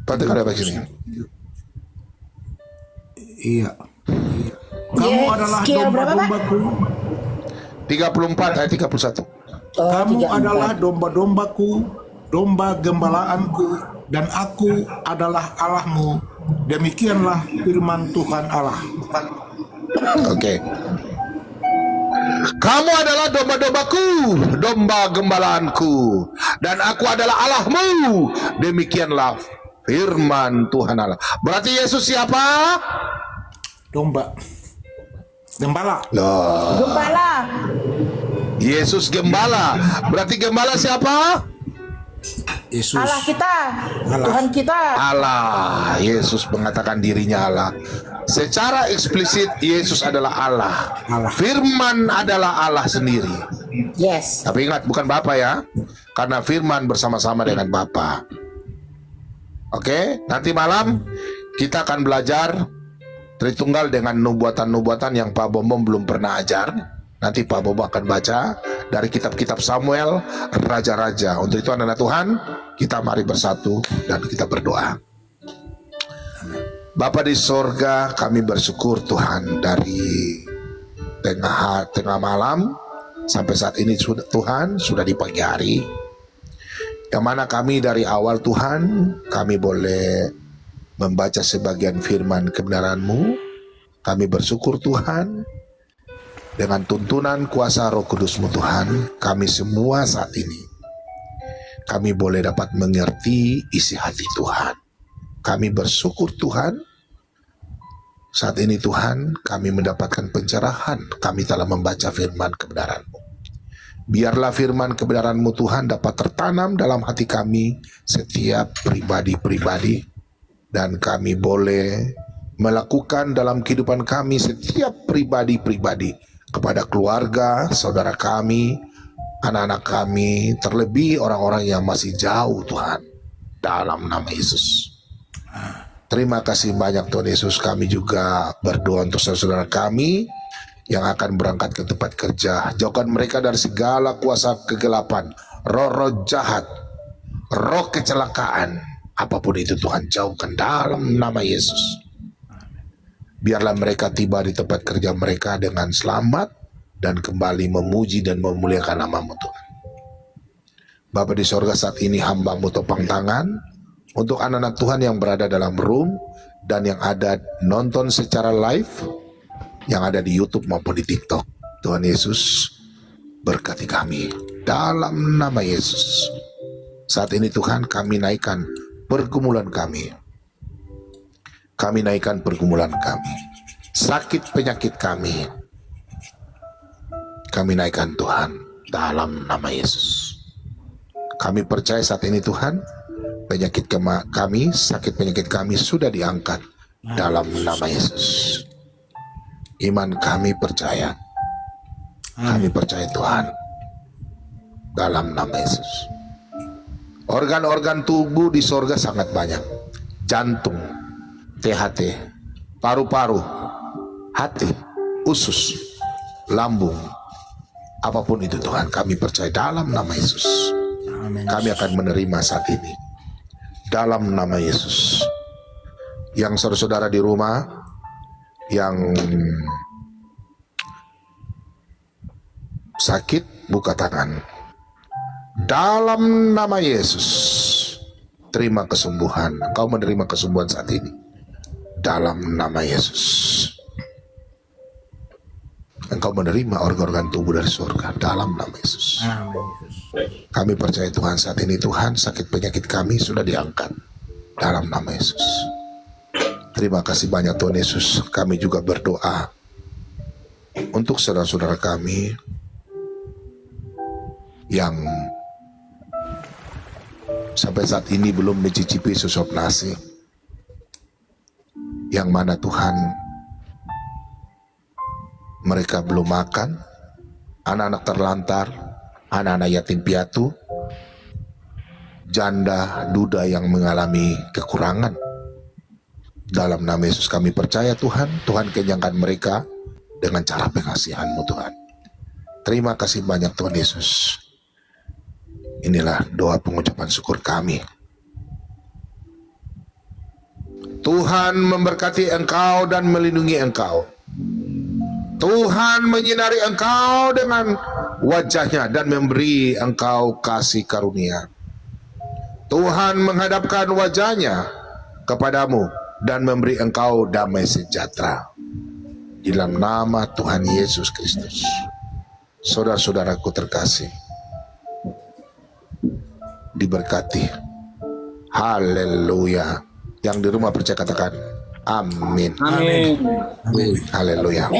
Perhatikan apa sini. Iya. Kamu adalah domba-dombaku. 34 ayat 31. Kamu adalah domba-dombaku, domba gembalaanku, dan aku adalah Allahmu. Demikianlah firman Tuhan Allah. Oke. Kamu adalah domba-dombaku, domba gembalaanku, dan aku adalah Allahmu. Demikianlah firman Tuhan Allah. Berarti Yesus siapa? Domba. Gembala. Loh. Gembala. Yesus gembala. Berarti gembala siapa? Yesus. Allah kita. Allah. Tuhan kita. Allah. Yesus mengatakan dirinya Allah. Secara eksplisit Yesus adalah Allah. Firman adalah Allah sendiri. Yes. Tapi ingat, bukan Bapa ya. Karena firman bersama-sama dengan Bapa. Oke, nanti malam kita akan belajar Tritunggal dengan nubuatan-nubuatan yang Pak Bombom belum pernah ajar. Nanti Pak Bombom akan baca dari kitab-kitab Samuel, Raja-Raja. Untuk itu anak-anak Tuhan, kita mari bersatu dan kita berdoa. Bapa di sorga, kami bersyukur Tuhan dari tengah malam sampai saat ini Tuhan sudah di pagi hari, yang mana kami dari awal Tuhan kami boleh membaca sebagian firman kebenaran-Mu. Kami bersyukur Tuhan, dengan tuntunan kuasa Roh Kudus-Mu Tuhan, kami semua saat ini kami boleh dapat mengerti isi hati Tuhan. Kami bersyukur Tuhan, saat ini Tuhan kami mendapatkan pencerahan, kami telah membaca firman kebenaran-Mu. Biarlah firman kebenaran-Mu Tuhan dapat tertanam dalam hati kami setiap pribadi-pribadi, dan kami boleh melakukan dalam kehidupan kami setiap pribadi-pribadi kepada keluarga, saudara kami, anak-anak kami, terlebih orang-orang yang masih jauh Tuhan, dalam nama Yesus. Terima kasih banyak Tuhan Yesus. Kami juga berdoa untuk saudara kami yang akan berangkat ke tempat kerja. Jauhkan mereka dari segala kuasa kegelapan, roh-roh jahat, roh kecelakaan, apapun itu Tuhan, jauhkan dalam nama Yesus. Biarlah mereka tiba di tempat kerja mereka dengan selamat dan kembali memuji dan memuliakan nama-Mu Tuhan. Bapa di sorga, saat ini hamba-Mu topang tangan untuk anak-anak Tuhan yang berada dalam room dan yang ada nonton secara live, yang ada di YouTube maupun di TikTok. Tuhan Yesus, berkati kami dalam nama Yesus. Saat ini Tuhan, kami naikkan pergumulan kami. Kami naikkan pergumulan kami. Sakit penyakit kami naikkan Tuhan dalam nama Yesus. Kami percaya saat ini Tuhan, penyakit kami, sakit penyakit kami sudah diangkat dalam nama Yesus. Iman kami percaya. Kami percaya Tuhan dalam nama Yesus. Organ-organ tubuh di sorga sangat banyak. Jantung, THT, paru-paru, hati, usus, lambung, apapun itu Tuhan, kami percaya dalam nama Yesus. Kami akan menerima saat ini dalam nama Yesus. Yang saudara-saudara di rumah yang sakit, buka tangan. Dalam nama Yesus, terima kesembuhan. Engkau menerima kesembuhan saat ini dalam nama Yesus. Engkau menerima organ-organ tubuh dari surga dalam nama Yesus. Kami percaya Tuhan, saat ini Tuhan, sakit penyakit kami sudah diangkat dalam nama Yesus. Terima kasih banyak Tuhan Yesus. Kami juga berdoa untuk saudara-saudara kami yang sampai saat ini belum mencicipi susup nasi, yang mana Tuhan mereka belum makan, anak-anak terlantar, anak-anak yatim piatu, janda, duda yang mengalami kekurangan. Dalam nama Yesus kami percaya Tuhan, Tuhan kenyangkan mereka dengan cara pengasihan-Mu Tuhan. Terima kasih banyak Tuhan Yesus. Inilah doa pengucapan syukur kami. Tuhan memberkati engkau dan melindungi engkau. Tuhan menyinari engkau dengan wajahnya dan memberi engkau kasih karunia. Tuhan menghadapkan wajahnya kepadamu dan memberi engkau damai sejahtera. Di dalam nama Tuhan Yesus Kristus. Saudara-saudaraku terkasih, diberkati. Haleluya. Yang di rumah percaya katakan amin. Amin. Haleluya.